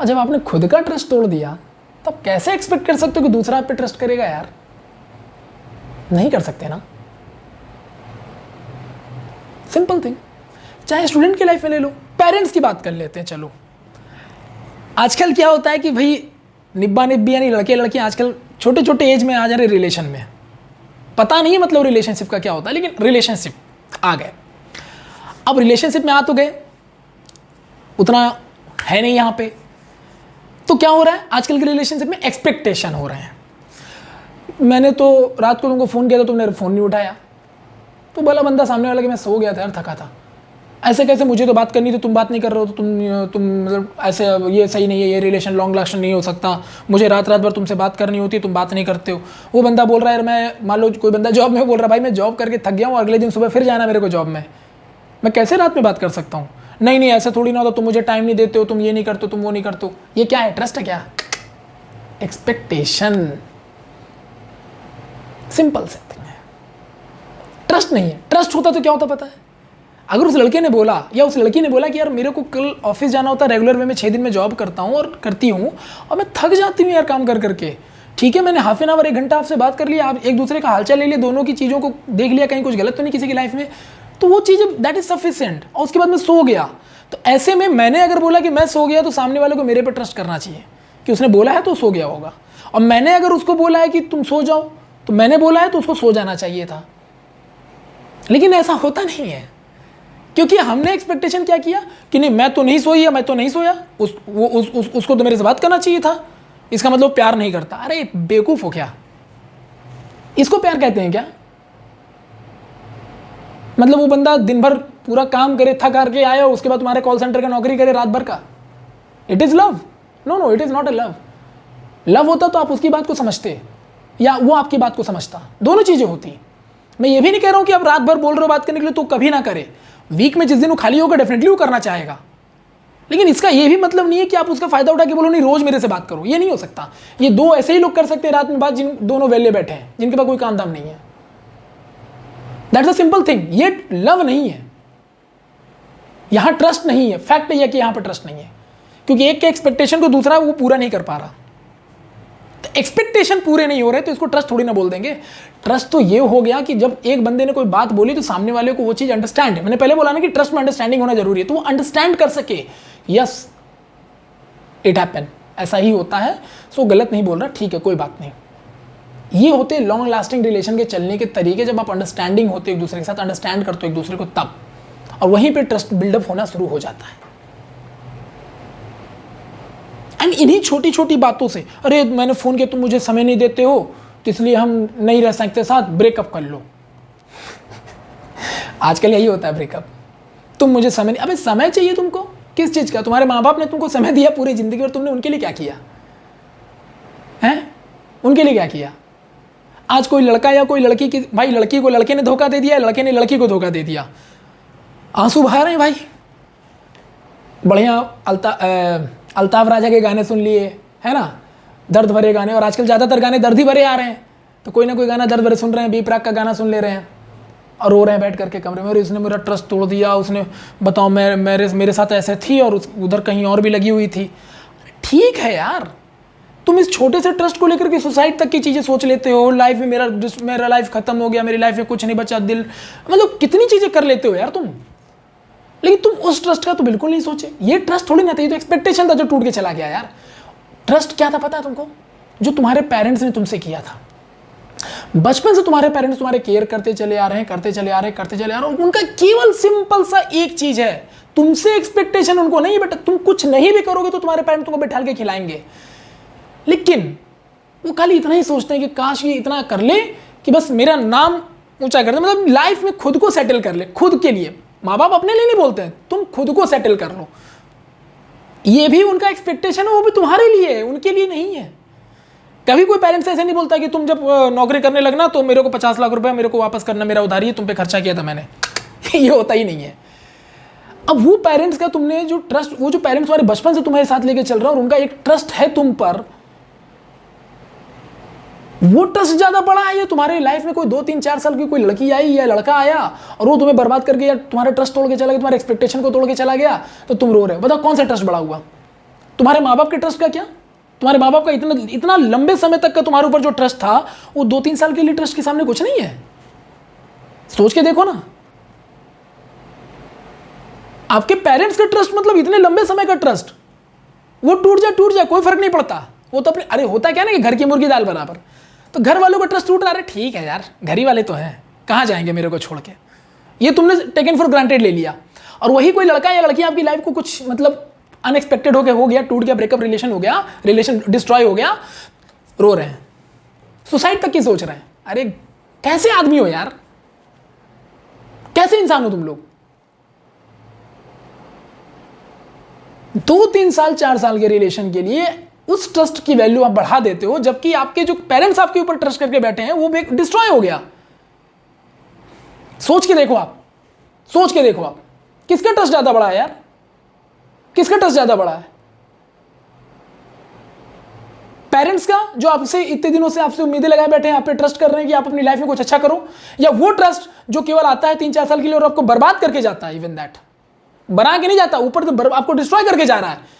S1: और जब आपने खुद का ट्रस्ट तोड़ दिया, तब कैसे एक्सपेक्ट कर सकते हो कि दूसरा आप पे ट्रस्ट करेगा यार? नहीं कर सकते ना। Simple thing. चाहे स्टूडेंट की लाइफ में ले लो, पेरेंट्स की बात कर लेते हैं। चलो, आजकल क्या होता है कि भाई निब्बा निब्बी यानी लड़के लड़कियां आजकल छोटे छोटे एज में आ जा रहे रिलेशन में। पता नहीं मतलब रिलेशनशिप का क्या होता है, लेकिन रिलेशनशिप आ गए। अब रिलेशनशिप में आ तो गए, उतना है नहीं यहाँ पे, तो क्या हो रहा है आजकल के रिलेशनशिप में, एक्सपेक्टेशन हो रहे हैं। मैंने तो रात को तुमको फ़ोन किया था, तुमने फ़ोन नहीं उठाया, तो बोला बंदा सामने वाला कि मैं सो गया था यार, थका था। ऐसे कैसे, मुझे तो बात करनी थी, तुम बात नहीं कर रहे हो, तो तुम मतलब ऐसे, ये सही नहीं है, ये रिलेशन लॉन्ग लास्टिंग नहीं हो सकता। मुझे रात रात भर तुमसे बात करनी होती है, तुम बात नहीं करते हो। वो बंदा बोल रहा है यार, मैं मान लो कोई बंदा जॉब में बोल रहा है भाई मैं जॉब करके थक गया हूँ, अगले दिन सुबह फिर जाना मेरे को जॉब में, मैं कैसे रात में बात कर सकता हूँ? नहीं नहीं ऐसा थोड़ी ना होता, तुम मुझे टाइम नहीं देते हो, तुम ये नहीं करते हो, तुम वो नहीं करते हो। ये क्या है, ट्रस्ट है क्या? एक्सपेक्टेशन। सिंपल से ट्रस्ट नहीं है। ट्रस्ट होता तो क्या होता पता है? अगर उस लड़के ने बोला या उस लड़की ने बोला कि यार मेरे को कल ऑफिस जाना होता है, रेगुलर वे में 6 दिन में जॉब करता हूँ और करती हूँ, और मैं थक जाती हूँ यार काम कर करके, ठीक है मैंने हाफ एन आवर 1 घंटा आपसे बात कर लिया, आप एक दूसरे का हालचाल ले लिया, दोनों की चीज़ों को देख लिया, कहीं कुछ गलत तो नहीं किसी की लाइफ में, तो वो चीज़ दैट इज सफिशिएंट। और उसके बाद मैं सो गया, तो ऐसे में मैंने अगर बोला कि मैं सो गया, तो सामने वाले को मेरे पर ट्रस्ट करना चाहिए कि उसने बोला है तो सो गया होगा। और मैंने अगर उसको बोला है कि तुम सो जाओ, तो मैंने बोला है तो उसको सो जाना चाहिए था। लेकिन ऐसा होता नहीं है, क्योंकि हमने एक्सपेक्टेशन क्या किया कि नहीं मैं तो नहीं सोई या मैं तो नहीं सोया, उसको तो मेरे से बात करना चाहिए था, इसका मतलब प्यार नहीं करता। अरे बेवकूफ हो क्या? इसको प्यार कहते हैं क्या? मतलब वो बंदा दिन भर पूरा काम करे, थक हार के आया, उसके बाद तुम्हारे कॉल सेंटर का नौकरी करे रात भर का, it is love? No no, it is not a love. Love होता तो आप उसकी बात को समझते या वो आपकी बात को समझता, दोनों चीजें होती। मैं ये भी नहीं कह रहा हूं कि आप रात भर बोल रहे हो बात करने के लिए तो कभी ना करे, वीक में जिस दिन वो खाली होगा डेफिनेटली वो करना चाहेगा, लेकिन इसका ये भी मतलब नहीं है कि आप उसका फायदा उठा के बोलो नहीं रोज मेरे से बात करो, ये नहीं हो सकता। ये दो ऐसे ही लोग कर सकते हैं रात में बात जिन दोनों वेले बैठे हैं, जिनके पास कोई काम धाम नहीं है। That's a simple thing. ये लव नहीं है, यहां ट्रस्ट नहीं है। फैक्ट यह है कि यहां पर ट्रस्ट नहीं है, क्योंकि एक के एक्सपेक्टेशन को दूसरा वो पूरा नहीं कर पा रहा। एक्सपेक्टेशन पूरे नहीं हो रहे तो इसको ट्रस्ट थोड़ी ना बोल देंगे। ट्रस्ट तो ये हो गया कि जब एक बंदे ने कोई बात बोली तो सामने वाले को वो चीज अंडरस्टैंड है। मैंने पहले बोला ना कि ट्रस्ट में अंडरस्टैंडिंग होना जरूरी है, तो वो अंडरस्टैंड कर सके, यस इट हैपन, ऐसा ही होता है, सो गलत नहीं बोल रहा, ठीक है कोई बात नहीं। ये होते लॉन्ग लास्टिंग रिलेशन के चलने के तरीके, जब आप अंडरस्टैंडिंग होते एक दूसरे के साथ, अंडरस्टैंड करते हो एक दूसरे को तब, और वहीं पे ट्रस्ट बिल्डअप होना शुरू हो जाता है। एंड इन्हीं छोटी छोटी बातों से, अरे मैंने फोन किया तुम मुझे समय नहीं देते हो तो इसलिए हम नहीं रह सकते साथ, ब्रेकअप कर लो। आजकल यही होता है ब्रेकअप, तुम मुझे समय नहीं, अबे समय चाहिए तुमको किस चीज का? तुम्हारे माँ बाप ने तुमको समय दिया पूरी जिंदगी और तुमने उनके लिए क्या किया है? उनके लिए क्या किया? आज कोई लड़का या कोई लड़की की, भाई लड़की को लड़के ने धोखा दे दिया, लड़के ने लड़की को धोखा दे दिया, आंसू बहा रहे हैं भाई, बढ़िया अल्ताफ राजा के गाने सुन लिए, है ना, दर्द भरे गाने, और आजकल ज़्यादातर गाने दर्द ही भरे आ रहे हैं, तो कोई ना कोई गाना दर्द भरे सुन रहे हैं, बी प्राक का गाना सुन ले रहे हैं और रो रहे हैं बैठ करके कमरे में, और इसने मेरा ट्रस्ट तोड़ दिया, उसने बताओ मेरे साथ ऐसे थी और उधर कहीं और भी लगी हुई थी। ठीक है यार, तुम इस छोटे से ट्रस्ट को लेकर के सुसाइड तक की चीज़ें सोच लेते हो, लाइफ में मेरा लाइफ खत्म हो गया, मेरी लाइफ में कुछ नहीं बचा, दिल, मतलब कितनी चीज़ें कर लेते हो यार तुम, लेकिन तुम उस ट्रस्ट का तो बिल्कुल नहीं सोचे। ये ट्रस्ट थोड़ी ना था, ये तो एक्सपेक्टेशन था जो टूट के चला गया यार। ट्रस्ट क्या था पता है तुमको? जो तुम्हारे पेरेंट्स ने तुमसे किया था, बचपन से तुम्हारे पेरेंट्स तुम्हारे केयर करते चले आ रहे हैं, करते चले आ रहे हैं, उनका केवल सिंपल सा एक चीज है, तुमसे एक्सपेक्टेशन उनको नहीं, बेटा तुम कुछ नहीं भी करोगे तो तुम्हारे पेरेंट्स तुमको बैठा के खिलाएंगे, लेकिन वो खाली इतना ही सोचते हैं कि काश ये इतना कर ले कि बस मेरा नाम ऊंचा कर दे, मतलब लाइफ में खुद को सेटल कर ले, खुद के लिए। माँ बाप अपने लिए नहीं बोलते हैं, तुम खुद को सेटल कर लो, ये भी उनका एक्सपेक्टेशन है, वो भी तुम्हारे लिए है, उनके लिए नहीं है। कभी कोई पेरेंट्स ऐसे नहीं बोलता कि तुम जब नौकरी करने लगना तो मेरे को 50 लाख रुपए मेरे को वापस करना, मेरा उधारी है, तुम पे खर्चा किया था मैंने। ये होता ही नहीं है। अब वो पेरेंट्स का तुमने जो ट्रस्ट, वो जो पेरेंट्स तुम्हारे बचपन से तुम्हारे साथ लेके चल रहा है और उनका एक ट्रस्ट है तुम पर, वो ट्रस्ट ज्यादा बड़ा है या तुम्हारे लाइफ में कोई 2-3-4 साल की कोई लड़की आई या लड़का आया और वो तुम्हें बर्बाद करके या तुम्हारा ट्रस्ट तोड़ के चला गया, तुम्हारे एक्सपेक्टेशन को तोड़ के चला गया, तो तुम रो रहे हो। बताओ कौन सा ट्रस्ट बड़ा हुआ? तुम्हारे माँ बाप के ट्रस्ट का क्या? तुम्हारे माँ बाप का इतना लंबे समय तक का तुम्हारे ऊपर जो ट्रस्ट था, वो 2-3 साल के लिए ट्रस्ट के सामने कुछ नहीं है। सोच के देखो ना, आपके पेरेंट्स का ट्रस्ट मतलब इतने लंबे समय का ट्रस्ट, वो टूट जाए कोई फर्क नहीं पड़ता, वो तो अपने, अरे होता क्या ना कि घर की मुर्गी दाल बराबर, तो घर वालों का ट्रस्ट टूट रहा है, ठीक है यार घर ही वाले तो हैं, कहाँ जाएंगे मेरे को छोड़ के, ये तुमने टेकन फॉर ग्रांटेड ले लिया। और वही कोई लड़का या लड़की आपकी लाइफ को कुछ मतलब अनएक्सपेक्टेड हो गया, टूट गया, ब्रेकअप रिलेशन हो गया, रिलेशन डिस्ट्रॉय हो गया, रो रहे हैं, सुसाइड तक की सोच रहे हैं। अरे कैसे आदमी हो यार, कैसे इंसान हो तुम लोग? 2-3 साल 4 साल के रिलेशन के लिए उस ट्रस्ट की वैल्यू आप बढ़ा देते हो, जबकि आपके जो पेरेंट्स आपके ऊपर ट्रस्ट करके बैठे हैं वो डिस्ट्रॉय हो गया। सोच के देखो आप, किसका ट्रस्ट ज्यादा बड़ा है यार? किसका ट्रस्ट ज्यादा बड़ा है? पेरेंट्स का, जो आपसे इतने दिनों से आपसे उम्मीदें लगाए बैठे हैं, आप पे ट्रस्ट कर रहे हैं कि आप अपनी लाइफ में कुछ अच्छा करो, या वो ट्रस्ट जो केवल आता है 3-4 साल के लिए और आपको बर्बाद करके जाता है, इवन दैट बना के नहीं जाता, ऊपर से आपको डिस्ट्रॉय करके जा रहा है,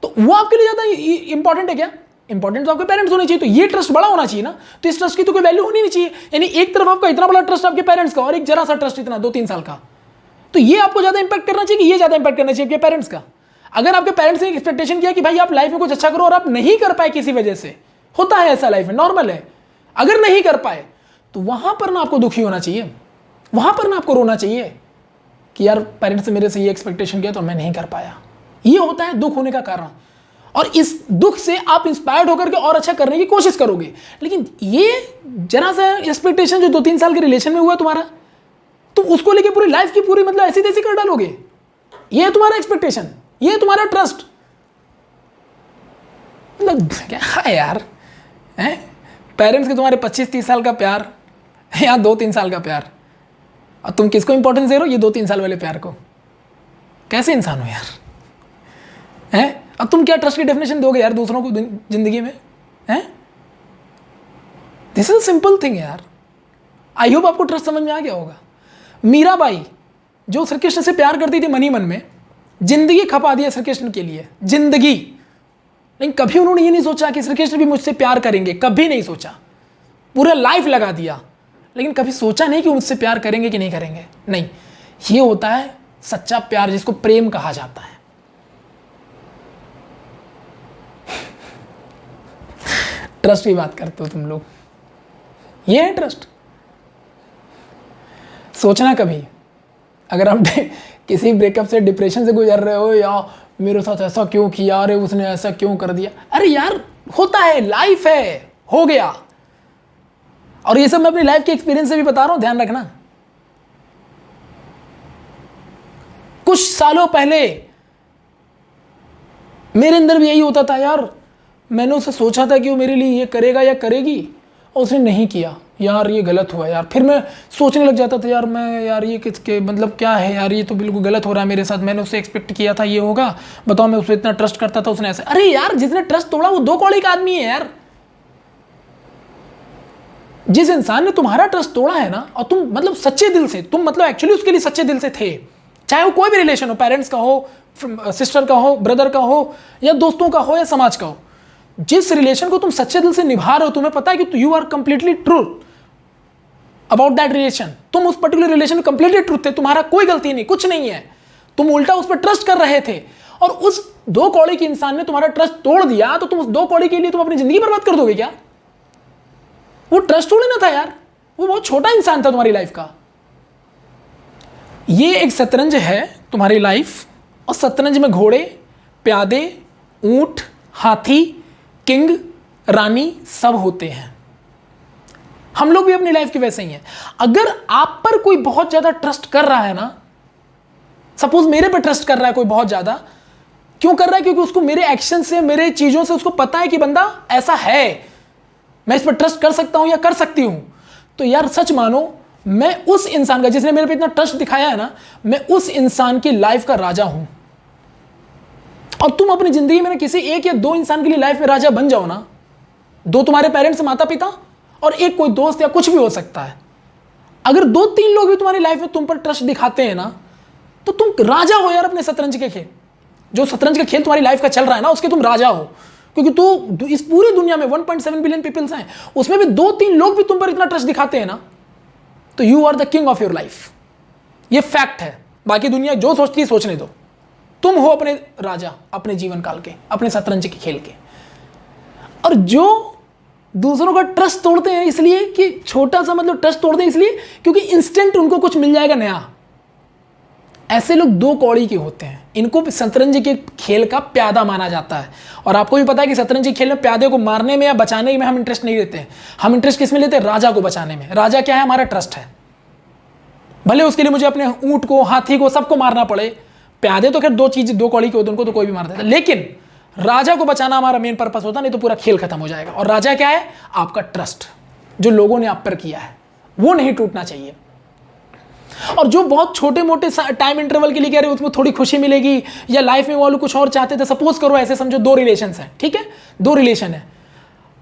S1: तो वो आपके लिए ज्यादा इंपॉर्टेंट है क्या? इंपॉर्टेंट तो आपके पेरेंट्स होने चाहिए, तो ये ट्रस्ट बड़ा होना चाहिए ना, तो इस ट्रस्ट की तो कोई वैल्यू होनी नहीं चाहिए। यानी एक तरफ आपका इतना बड़ा ट्रस्ट आपके पेरेंट्स का और एक जरा सा ट्रस्ट इतना 2-3 साल का, तो ये आपको ज्यादा इंपैक्ट करना चाहिए कि ये ज्यादा इंपैक्ट करना चाहिए आपके पेरेंट्स का? अगर आपके पेरेंट्स ने एक्सपेक्टेशन किया कि भाई आप लाइफ में कुछ अच्छा करो और आप नहीं कर पाए किसी वजह से, होता है ऐसा लाइफ में, नॉर्मल है, अगर नहीं कर पाए तो वहां पर ना आपको दुखी होना चाहिए, वहां पर ना आपको रोना चाहिए कि यार पेरेंट्स ने मेरे से ये एक्सपेक्टेशन किया तो मैं नहीं कर पाया। ये होता है दुख होने का कारण, और इस दुख से आप इंस्पायर्ड होकर के और अच्छा करने की कोशिश करोगे। लेकिन ये जरा सा एक्सपेक्टेशन जो 2-3 साल के रिलेशन में हुआ तुम्हारा, तुम उसको लेके पूरी लाइफ की पूरी मतलब ऐसी तैसी कर डालोगे। ये है तुम्हारा एक्सपेक्टेशन, ये है तुम्हारा ट्रस्ट। मतलब क्या है यार, हैं? पेरेंट्स के तुम्हारे 25-30 साल का प्यार या 2-3 साल का प्यार, और तुम किसको इंपॉर्टेंस दे रहे हो? ये 2-3 साल वाले प्यार को। कैसे इंसान हो यार, हैं? अब तुम क्या ट्रस्ट की डेफिनेशन दोगे यार दूसरों को जिंदगी में, हैं? This is a simple thing यार। आई होप आपको ट्रस्ट समझ में आ गया होगा। मीराबाई जो श्री कृष्ण से प्यार करती थी मन ही मन में, जिंदगी खपा दिया श्री कृष्ण के लिए, जिंदगी, लेकिन कभी उन्होंने ये नहीं सोचा कि श्री कृष्ण भी मुझसे प्यार करेंगे, कभी नहीं सोचा। पूरा लाइफ लगा दिया, लेकिन कभी सोचा नहीं कि मुझसे प्यार करेंगे कि नहीं करेंगे। नहीं, ये होता है सच्चा प्यार, जिसको प्रेम कहा जाता है। ट्रस्ट की बात करते हो तुम लोग, ये है ट्रस्ट। सोचना कभी, अगर आप किसी ब्रेकअप से, डिप्रेशन से गुजर रहे हो, या मेरे साथ ऐसा क्यों किया, अरे उसने ऐसा क्यों कर दिया, अरे यार होता है, लाइफ है, हो गया। और ये सब मैं अपनी लाइफ के एक्सपीरियंस से भी बता रहा हूं, ध्यान रखना। कुछ सालों पहले मेरे अंदर भी यही होता था यार, मैंने उसे सोचा था कि वो मेरे लिए ये करेगा या करेगी, और उसने नहीं किया, यार ये गलत हुआ यार, फिर मैं सोचने लग जाता था यार मैं यार ये किसके मतलब क्या है यार, ये तो बिल्कुल गलत हो रहा है मेरे साथ, मैंने उससे एक्सपेक्ट किया था ये होगा, बताओ मैं उस पर इतना ट्रस्ट करता था, उसने ऐसे। अरे यार जिसने ट्रस्ट तोड़ा वो 2 कौड़ी का आदमी है यार। जिस इंसान ने तुम्हारा ट्रस्ट तोड़ा है ना, और तुम मतलब सच्चे दिल से, तुम मतलब एक्चुअली उसके लिए सच्चे दिल से थे, चाहे वो कोई भी रिलेशन हो, पेरेंट्स का हो, सिस्टर का हो, ब्रदर का हो, या दोस्तों का हो, या समाज का हो, जिस रिलेशन को तुम सच्चे दिल से निभा रहे हो, तुम्हें पता है कि you are completely true about that relation, तुम उस पर्टिकुलर रिलेशन में कंप्लीटली ट्रूथ थे, तुम्हारा कोई गलती नहीं, कुछ नहीं है, तुम उल्टा उस पर ट्रस्ट कर रहे थे, और उस 2 कौड़ी के इंसान ने तुम्हारा ट्रस्ट तोड़ दिया, तो तुम उस 2 कौड़ी के लिए तुम अपनी जिंदगी बर्बाद कर दोगे क्या? वो ट्रस्ट तोड़े ना था यार, वो बहुत छोटा इंसान था तुम्हारी लाइफ का। ये एक शतरंज है तुम्हारी लाइफ, और शतरंज में घोड़े, प्यादे, ऊंट, हाथी, किंग, रानी सब होते हैं। हम लोग भी अपनी लाइफ के वैसे ही हैं। अगर आप पर कोई बहुत ज्यादा ट्रस्ट कर रहा है ना, सपोज मेरे पे ट्रस्ट कर रहा है कोई बहुत ज्यादा, क्यों कर रहा है? क्योंकि उसको मेरे एक्शन से, मेरे चीजों से उसको पता है कि बंदा ऐसा है, मैं इस पर ट्रस्ट कर सकता हूं या कर सकती हूं। तो यार सच मानो, मैं उस इंसान का, जिसने मेरे पे इतना ट्रस्ट दिखाया है ना, मैं उस इंसान की लाइफ का राजा हूं। और तुम अपनी जिंदगी में किसी 1 या 2 इंसान के लिए लाइफ में राजा बन जाओ ना, 2 तुम्हारे पेरेंट्स, माता पिता, और 1 कोई दोस्त या कुछ भी हो सकता है। अगर 2-3 लोग भी तुम्हारी लाइफ में तुम पर ट्रस्ट दिखाते हैं ना, तो तुम राजा हो यार अपने शतरंज के खेल। जो शतरंज का खेल तुम्हारी लाइफ का चल रहा है ना, उसके तुम राजा हो। क्योंकि तू इस पूरी दुनिया में 1.7 बिलियन पीपल्स हैं, उसमें भी 2-3 लोग भी तुम पर इतना ट्रस्ट दिखाते हैं ना, तो you are the king of your life. ये फैक्ट है। बाकी दुनिया जो सोचती है सोचने दो, तुम हो अपने राजा, अपने जीवन काल के, अपने शतरंज के खेल के। और जो दूसरों का ट्रस्ट तोड़ते हैं इसलिए कि छोटा सा मतलब ट्रस्ट तोड़ते हैं इसलिए क्योंकि इंस्टेंट उनको कुछ मिल जाएगा नया, ऐसे लोग 2 कौड़ी के होते हैं। इनको शतरंज के खेल का प्यादा माना जाता है। और आपको भी पता है कि शतरंज के खेल में प्यादे को मारने में या बचाने में हम इंटरेस्ट नहीं लेते हैं। हम इंटरेस्ट किस में लेते हैं? राजा को बचाने में। राजा क्या है? हमारा ट्रस्ट है। भले उसके लिए मुझे अपने ऊंट को, हाथी को, सबको मारना पड़े। प्यादे तो खैर 2 कौड़ी के होते हैं, उनको तो कोई भी मार देता है, लेकिन राजा को बचाना हमारा मेन पर्पस होता, नहीं तो पूरा खेल खत्म हो जाएगा। और राजा क्या है? आपका ट्रस्ट, जो लोगों ने आप पर किया है, वो नहीं टूटना चाहिए। और जो बहुत छोटे मोटे टाइम इंटरवल के लिए कह रहे हो उसमें थोड़ी खुशी मिलेगी, या लाइफ में वो लोग कुछ और चाहते थे, सपोज करो ऐसे समझो 2 रिलेशन हैं, ठीक है, 2 रिलेशन है,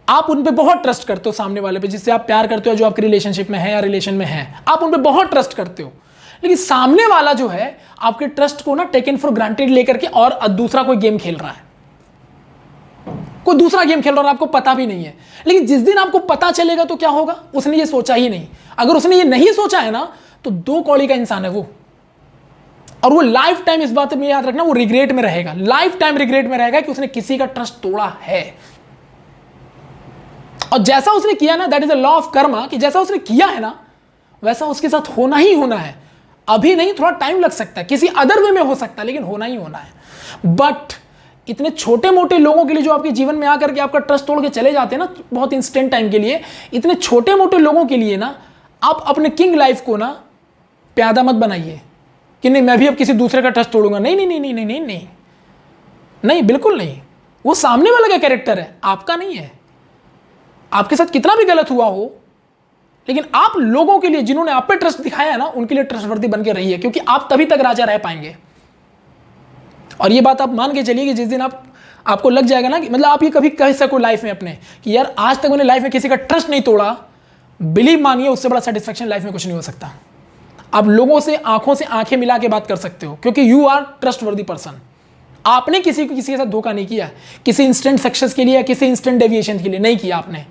S1: आप उन पे बहुत ट्रस्ट करते हो, सामने वाले पे जिससे आप प्यार करते हो, जो आपके रिलेशनशिप में है या रिलेशन में है, आप उन पे बहुत ट्रस्ट करते हो। लेकिन सामने वाला जो है आपके ट्रस्ट को ना टेकन फॉर ग्रांटेड लेकर के और दूसरा कोई गेम खेल रहा है, कोई दूसरा गेम खेल रहा है, आपको पता भी नहीं है। लेकिन जिस दिन आपको पता चलेगा तो क्या होगा? उसने ये सोचा ही नहीं। अगर उसने ये नहीं सोचा है ना, तो 2 कौड़ी का इंसान है वो। और वो लाइफ टाइम, इस बात में याद रखना, वो रिग्रेट में रहेगा, लाइफ टाइम रिग्रेट में रहेगा कि उसने किसी का ट्रस्ट तोड़ा है। और जैसा उसने किया ना, that is a law of Karma, कि जैसा उसने किया है ना वैसा उसके साथ होना ही होना है। अभी नहीं, थोड़ा टाइम लग सकता है, किसी अदर वे में हो सकता है, लेकिन होना ही होना है। बट इतने छोटे मोटे लोगों के लिए जो आपके जीवन में आकर के आपका ट्रस्ट तोड़ के चले जाते हैं ना, बहुत इंस्टेंट टाइम के लिए, इतने छोटे मोटे लोगों के लिए ना, आप अपने किंग लाइफ को ना प्यादा मत बनाइए कि नहीं मैं भी अब किसी दूसरे का ट्रस्ट तोड़ूंगा। नहीं नहीं नहीं नहीं नहीं नहीं नहीं नहीं, बिल्कुल नहीं। वो सामने वाला का कैरेक्टर है, आपका नहीं है। आपके साथ कितना भी गलत हुआ हो, लेकिन आप लोगों के लिए, जिन्होंने आप पे ट्रस्ट दिखाया है ना, उनके लिए ट्रस्टवर्दी बन के रहिए, क्योंकि आप तभी तक राजा रह पाएंगे। और ये बात आप मान के चलिए कि जिस दिन आपको लग जाएगा ना कि मतलब आप ये कभी कह सको लाइफ में अपने कि यार आज तक मैंने लाइफ में किसी का ट्रस्ट नहीं तोड़ा, बिलीव मानिए उससे बड़ा सेटिस्फेक्शन लाइफ में कुछ नहीं हो सकता। आप लोगों से आंखों से आंखें मिला के बात कर सकते हो, क्योंकि यू आर ट्रस्टवर्दी पर्सन। आपने किसी के साथ धोखा नहीं किया, किसी इंस्टेंट सक्सेस के लिए या किसी इंस्टेंट डेविएशन के लिए नहीं किया आपने।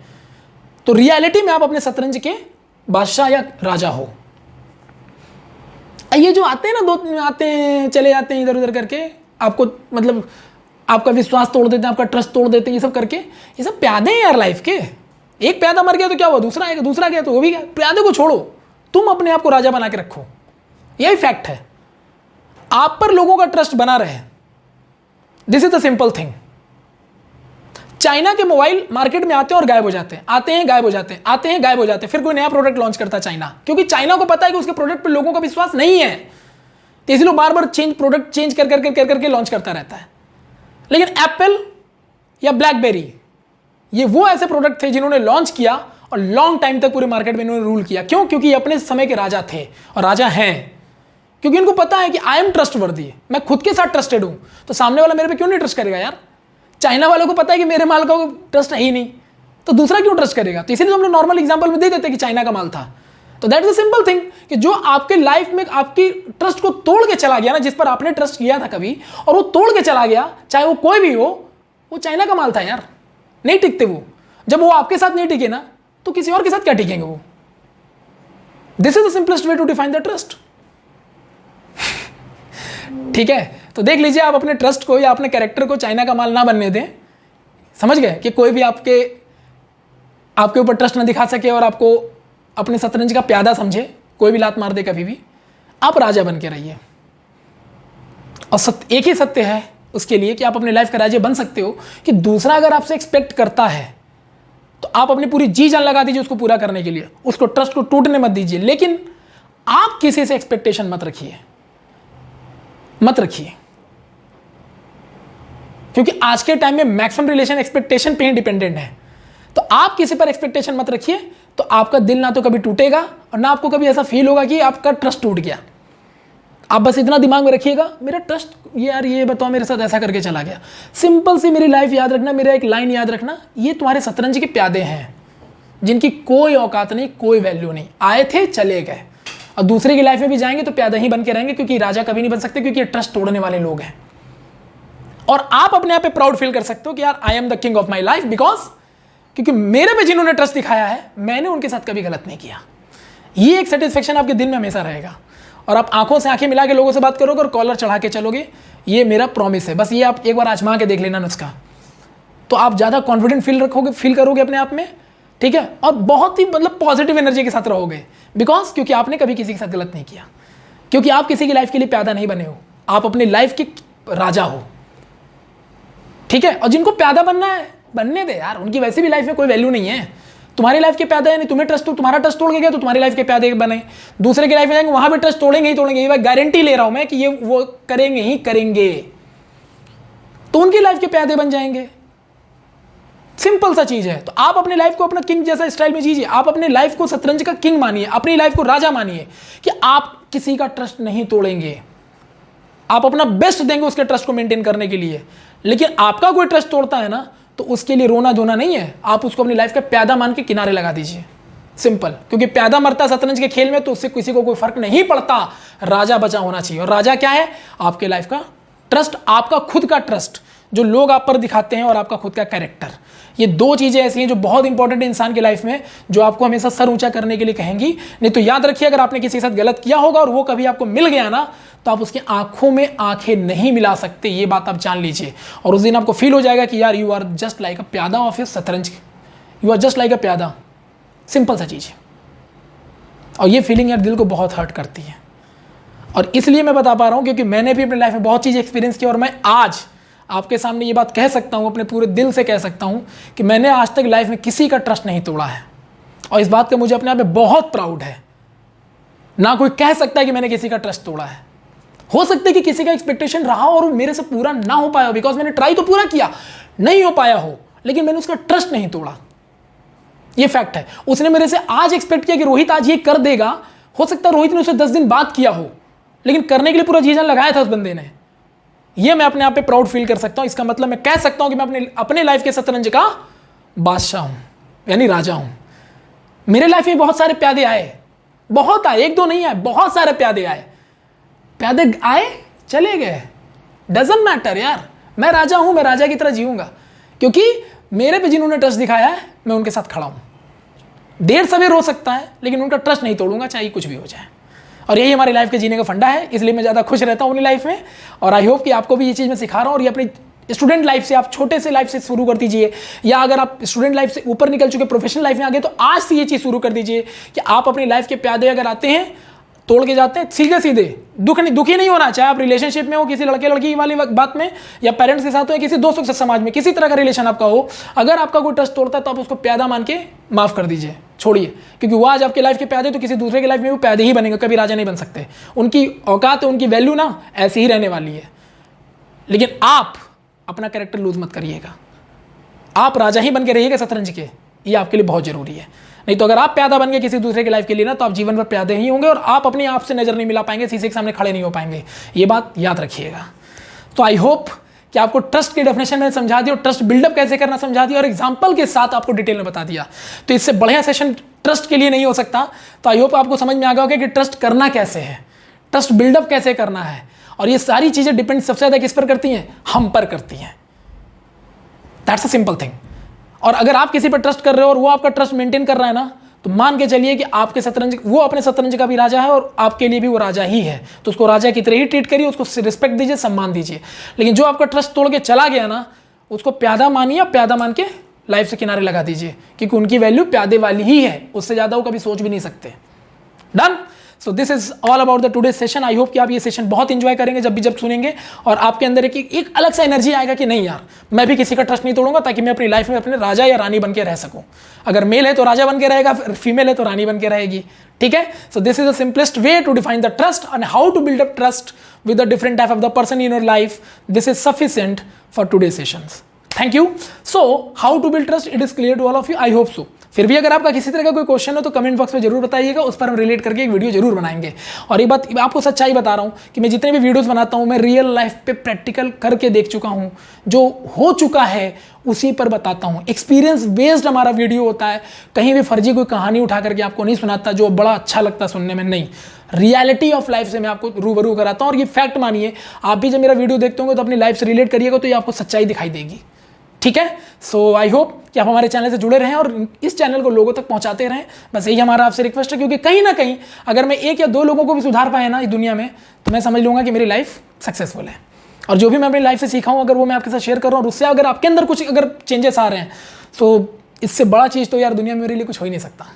S1: तो रियलिटी में आप अपने शतरंज के बादशाह या राजा हो। ये जो आते हैं ना, 2 आते हैं चले जाते हैं इधर उधर करके, आपको मतलब आपका विश्वास तोड़ देते हैं, आपका ट्रस्ट तोड़ देते हैं, ये सब करके, ये सब प्यादे हैं यार लाइफ के। एक प्यादा मर गया तो क्या हुआ, दूसरा आएगा, दूसरा गया तो वो भी गया। प्यादे को छोड़ो, तुम अपने आप को राजा बना के रखो, यही फैक्ट है। आप पर लोगों का ट्रस्ट बना रहे, this is the simple thing. China के मोबाइल मार्केट में आते हैं और गायब हो जाते हैं, आते हैं गायब हो जाते हैं, आते हैं गायब हो जाते हैं, फिर कोई नया प्रोडक्ट लॉन्च करता है चाइना, क्योंकि चाइना को पता है कि उसके प्रोडक्ट पर लोगों का विश्वास नहीं है, तो इसलिए बार बार प्रोडक्ट चेंज कर करके लॉन्च करता रहता है। लेकिन एप्पल या ब्लैकबेरी, ये वो ऐसे प्रोडक्ट थे जिन्होंने लॉन्च किया और लॉन्ग टाइम तक पूरे मार्केट में इन्होंने रूल किया। क्यों? क्योंकि ये अपने समय के राजा थे और राजा हैं, क्योंकि इनको पता है कि आई एम ट्रस्टवर्दी, मैं खुद के साथ ट्रस्टेड हूं, तो सामने वाला मेरे पे क्यों नहीं ट्रस्ट करेगा यार। चाइना वालों को पता है कि मेरे माल का ट्रस्ट है ही नहीं, तो दूसरा क्यों ट्रस्ट करेगा। तो इसलिए तो हम लोग नॉर्मल एग्जांपल में दे देते कि चाइना का माल था। तो that is a simple thing कि जो आपके लाइफ में आपकी ट्रस्ट को तोड़ के चला गया ना, जिस पर आपने ट्रस्ट किया था कभी और वो तोड़ के चला गया, चाहे वो कोई भी हो, वो चाइना का माल था यार, नहीं टिकते वो। जब वो आपके साथ नहीं टिके ना, तो किसी और के साथ क्या टिकेंगे वो। This is the simplest way to define the trust. ठीक है, तो देख लीजिए आप अपने ट्रस्ट को या अपने कैरेक्टर को चाइना का माल ना बनने दें। समझ गए कि कोई भी आपके ऊपर ट्रस्ट ना दिखा सके और आपको अपने शतरंज का प्यादा समझे, कोई भी लात मार दे कभी भी। आप राजा बन के रहिए। और एक ही सत्य है उसके लिए कि आप अपने लाइफ का राजा बन सकते हो कि दूसरा अगर आपसे एक्सपेक्ट करता है तो आप अपनी पूरी जी जान लगा दीजिए उसको पूरा करने के लिए, उसको ट्रस्ट को टूटने मत दीजिए। लेकिन आप किसी से एक्सपेक्टेशन मत रखिए, क्योंकि आज के टाइम में मैक्सिमम रिलेशन एक्सपेक्टेशन पे ही डिपेंडेंट है। तो आप किसी पर एक्सपेक्टेशन मत रखिए, तो आपका दिल ना तो कभी टूटेगा और ना आपको कभी ऐसा फील होगा कि आपका ट्रस्ट टूट गया। आप बस इतना दिमाग में रखिएगा, मेरा ट्रस्ट यार ये बताओ मेरे साथ ऐसा करके चला गया। सिंपल सी मेरी लाइफ याद रखना, मेरा एक लाइन याद रखना, ये तुम्हारे शतरंज के प्यादे हैं जिनकी कोई औकात नहीं, कोई वैल्यू नहीं। आए थे चले गए, और दूसरे की लाइफ में भी जाएंगे तो प्यादा ही बन के रहेंगे, क्योंकि राजा कभी नहीं बन सकते, क्योंकि ये ट्रस्ट तोड़ने वाले लोग हैं। और आप अपने आप पे प्राउड फील कर सकते हो कि यार I am the king of my life, because क्योंकि मेरे पे जिन्होंने ट्रस्ट दिखाया है मैंने उनके साथ कभी गलत नहीं किया। ये एक सेटिस्फेक्शन आपके दिल में हमेशा रहेगा। और आप आंखों से आंखें मिला के लोगों से बात करोगे और कॉलर चढ़ा के चलोगे, ये मेरा प्रॉमिस है। बस ये आप एक बार आजमा के देख लेना नुस्खा, तो आप ज़्यादा कॉन्फिडेंट फील करोगे अपने आप में। ठीक है, और बहुत ही मतलब पॉजिटिव एनर्जी के साथ रहोगे, बिकॉज क्योंकि आपने कभी किसी के साथ गलत नहीं किया, क्योंकि आप किसी की लाइफ के लिए प्यादा नहीं बने हो, आप अपनी लाइफ के राजा हो। ठीक है, और जिनको प्यादा बनना है बनने दे यार, उनकी वैसे भी लाइफ में कोई वैल्यू नहीं है। तुम्हारी लाइफ के प्यादे नहीं, तुम्हें ट्रस्ट, तुम्हारा ट्रस्ट तोड़ के गया तो तुम्हारी लाइफ के प्यादे बने, दूसरे की लाइफ में जाएंगे वहां भी ट्रस्ट तोड़ेंगे ही तोड़ेंगे। ये गारंटी ले रहा हूं मैं कि ये वो करेंगे ही करेंगे, तो उनकी लाइफ के प्यादे बन जाएंगे। सिंपल सा चीज है। तो आप अपनी लाइफ को अपना किंग जैसा स्टाइल में जीजिए। आप अपने लाइफ को शतरंज का किंग मानिए, अपनी लाइफ को राजा मानिए कि आप किसी का ट्रस्ट नहीं तोड़ेंगे, आप अपना बेस्ट देंगे उसके ट्रस्ट को मेंटेन करने के लिए। लेकिन आपका कोई ट्रस्ट तोड़ता है ना, तो उसके लिए रोना धोना नहीं है, आप उसको अपनी लाइफ का प्यादा मान के किनारे लगा दीजिए। सिंपल, क्योंकि प्यादा मरता शतरंज के खेल में तो उससे किसी को कोई फर्क नहीं पड़ता, राजा बचा होना चाहिए। और राजा क्या है? आपके लाइफ का ट्रस्ट, आपका खुद का ट्रस्ट जो लोग आप पर दिखाते हैं, और आपका खुद का कैरेक्टर। ये दो चीजें ऐसी हैं जो बहुत इंपॉर्टेंट है इंसान की लाइफ में, जो आपको हमेशा सर ऊंचा करने के लिए कहेंगी। नहीं तो याद रखिए, अगर आपने किसी के साथ गलत किया होगा और वो कभी आपको मिल गया ना, तो आप उसकी आंखों में आंखें नहीं मिला सकते। ये बात आप जान लीजिए। और उस दिन आपको फील हो जाएगा कि यार you are just like a प्यादा ऑफ ए शतरंज, you are just like a प्यादा। सिंपल सा चीज है, और ये फीलिंग यार दिल को बहुत हर्ट करती है। और इसलिए मैं बता पा रहा हूं क्योंकि मैंने भी अपनी लाइफ में बहुत चीज़ एक्सपीरियंस की, और मैं आज आपके सामने ये बात कह सकता हूं, अपने पूरे दिल से कह सकता हूं कि मैंने आज तक लाइफ में किसी का ट्रस्ट नहीं तोड़ा है। और इस बात का मुझे अपने आप में बहुत प्राउड है। ना कोई कह सकता है कि मैंने किसी का ट्रस्ट तोड़ा है। हो सकता है कि किसी का एक्सपेक्टेशन रहा और वो मेरे से पूरा ना हो पाया, बिकॉज मैंने ट्राई तो पूरा किया, नहीं हो पाया हो, लेकिन मैंने उसका ट्रस्ट नहीं तोड़ा। ये फैक्ट है। उसने मेरे से आज एक्सपेक्ट किया कि रोहित आज ये कर देगा, हो सकता है रोहित ने उसे 10 दिन बाद किया हो, लेकिन करने के लिए पूरा जी जान लगाया था उस बंदे ने। ये मैं अपने आप पे प्राउड फील कर सकता हूं। इसका मतलब मैं कह सकता हूं कि मैं अपने लाइफ के शतरंज का बादशाह हूं, यानी राजा हूं। मेरे लाइफ में बहुत सारे प्यादे आए, बहुत आए, एक दो नहीं आए, बहुत सारे प्यादे आए। प्यादे आए चले गए, डजंट मैटर यार, मैं राजा हूं, मैं राजा की तरह जीऊंगा, क्योंकि मेरे पे जिन्होंने ट्रस्ट दिखाया है मैं उनके साथ खड़ा हूं। देर सवेर हो सकता है, लेकिन उनका ट्रस्ट नहीं तोड़ूंगा, चाहे कुछ भी हो जाए। और यही हमारी लाइफ के जीने का फंडा है, इसलिए मैं ज़्यादा खुश रहता हूँ अपनी लाइफ में। और आई होप कि आपको भी ये चीज़ मैं सिखा रहा हूँ। और ये अपनी स्टूडेंट लाइफ से, आप छोटे से लाइफ से शुरू कर दीजिए, या अगर आप स्टूडेंट लाइफ से ऊपर निकल चुके प्रोफेशनल लाइफ में आ गए, तो आज से ये चीज़ शुरू कर दीजिए कि आप अपनी लाइफ के प्यादे अगर आते हैं, तोड़ के जाते हैं, सीधे सीधे दुखी नहीं होना। चाहे आप रिलेशनशिप में हो, किसी लड़के लड़की वाली बात में, या पेरेंट्स के साथ हो, या किसी दोस्तों के साथ, समाज में किसी तरह का रिलेशन आपका हो, अगर आपका कोई ट्रस्ट तोड़ता है तो आप उसको प्यादा मान के माफ कर दीजिए, छोड़िए। क्योंकि वो आज आपके लाइफ के प्यादे, तो किसी दूसरे के लाइफ में वो प्यादे ही बनेंगे, कभी राजा नहीं बन सकते। उनकी औकात, उनकी वैल्यू ना ऐसी ही रहने वाली है। लेकिन आप अपना कैरेक्टर लूज मत करिएगा, आप राजा ही बन के रहिएगा शतरंज के, ये आपके लिए बहुत जरूरी है। नहीं तो अगर आप प्यादा बन गए किसी दूसरे की लाइफ के लिए ना, तो आप जीवन भर प्यादे ही होंगे और आप अपने आप से नजर नहीं मिला पाएंगे, शीशे के सामने खड़े नहीं हो पाएंगे। ये बात याद रखिएगा। तो आई होप कि आपको ट्रस्ट की डेफिनेशन मैंने समझा दी और ट्रस्ट बिल्डअप कैसे करना समझा दिया और एग्जांपल के साथ आपको डिटेल में बता दिया। तो इससे बढ़िया सेशन ट्रस्ट के लिए नहीं हो सकता। तो आई होप आपको समझ में आ गया होगा कि ट्रस्ट करना कैसे है, ट्रस्ट बिल्डअप कैसे करना है, और ये सारी चीजें डिपेंड सबसे ज्यादा किस पर करती हैं? हम पर करती हैं। That's a simple thing. और अगर आप किसी पर ट्रस्ट कर रहे हो और वो आपका ट्रस्ट मेंटेन कर रहा है ना, तो मान के चलिए कि आपके शतरंज, वो अपने शतरंज का भी राजा है और आपके लिए भी वो राजा ही है। तो उसको राजा की तरह ही ट्रीट करिए, उसको रिस्पेक्ट दीजिए, सम्मान दीजिए। लेकिन जो आपका ट्रस्ट तोड़ के चला गया ना, उसको प्यादा मानिए, प्यादा मान के लाइफ से किनारे लगा दीजिए, क्योंकि उनकी वैल्यू प्यादे वाली ही है, उससे ज्यादा वो कभी सोच भी नहीं सकते। Done. So this is all about the today session. I hope कि आप ये सेशन बहुत इंजॉय करेंगे जब सुनेंगे, और आपके अंदर एक अलग सा एनर्जी आएगा कि नहीं यार, मैं भी किसी का ट्रस्ट नहीं तोड़ूंगा, ताकि मैं अपनी लाइफ में अपने राजा या रानी बन के रह सकूं। अगर मेल है तो राजा बन के रहेगा, फीमेल है तो रानी बन के रहेगी। ठीक है। So this is the simplest way to define the trust and how to build up trust with the different type of the person in your life. This is sufficient for today sessions. Thank you. So how to build trust, it is clear to all of you, I hope so. फिर भी अगर आपका किसी तरह का कोई question हो तो कमेंट बॉक्स में जरूर बताइएगा, उस पर हम रिलेट करके एक वीडियो जरूर बनाएंगे। और एक बात आपको सच्चाई बता रहा हूं कि मैं जितने भी वीडियोस बनाता हूं, मैं रियल लाइफ पे प्रैक्टिकल करके देख चुका हूं, जो हो चुका है उसी पर बताता हूं। एक्सपीरियंस बेस्ड हमारा वीडियो होता है, कहीं भी फर्जी कोई कहानी उठा करके आपको नहीं सुनाता जो बड़ा अच्छा लगता सुनने में, नहीं। रियलिटी ऑफ लाइफ से मैं आपको रूबरू कराता हूं। और ये फैक्ट मानिए, आप भी जब मेरा वीडियो देखते होंगे तो अपनी लाइफ से रिलेट करिएगा, तो ये आपको सच्चाई दिखाई देगी। ठीक है। सो आई होप कि आप हमारे चैनल से जुड़े रहें और इस चैनल को लोगों तक पहुंचाते रहें। बस यही हमारा आपसे रिक्वेस्ट है, क्योंकि कहीं ना कहीं अगर मैं 1 या 2 लोगों को भी सुधार पाया ना इस दुनिया में, तो मैं समझ लूंगा कि मेरी लाइफ सक्सेसफुल है। और जो भी मैं अपनी लाइफ से सीखा हूं, अगर वो मैं आपके साथ शेयर कर रहा हूं और उससे अगर आपके अंदर कुछ अगर चेंजेस आ रहे हैं, तो इससे बड़ा चीज़ तो यार दुनिया में मेरे लिए कुछ हो ही नहीं सकता।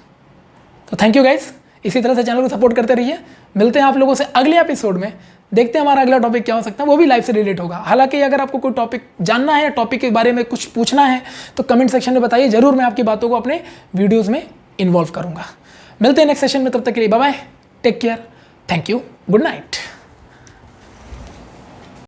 S1: तो थैंक यू गाइस, इसी तरह से चैनल को सपोर्ट करते रहिए। मिलते हैं आप लोगों से अगले एपिसोड में। देखते हैं हमारा अगला टॉपिक क्या हो सकता है, वो भी लाइफ से रिलेट होगा। हालांकि अगर आपको कोई टॉपिक जानना है, टॉपिक के बारे में कुछ पूछना है, तो कमेंट सेक्शन में बताइए, जरूर मैं आपकी बातों को अपने वीडियोस में इन्वॉल्व करूंगा। मिलते हैं नेक्स्ट सेशन में, तब तक के लिए bye bye, take care, thank you, good night.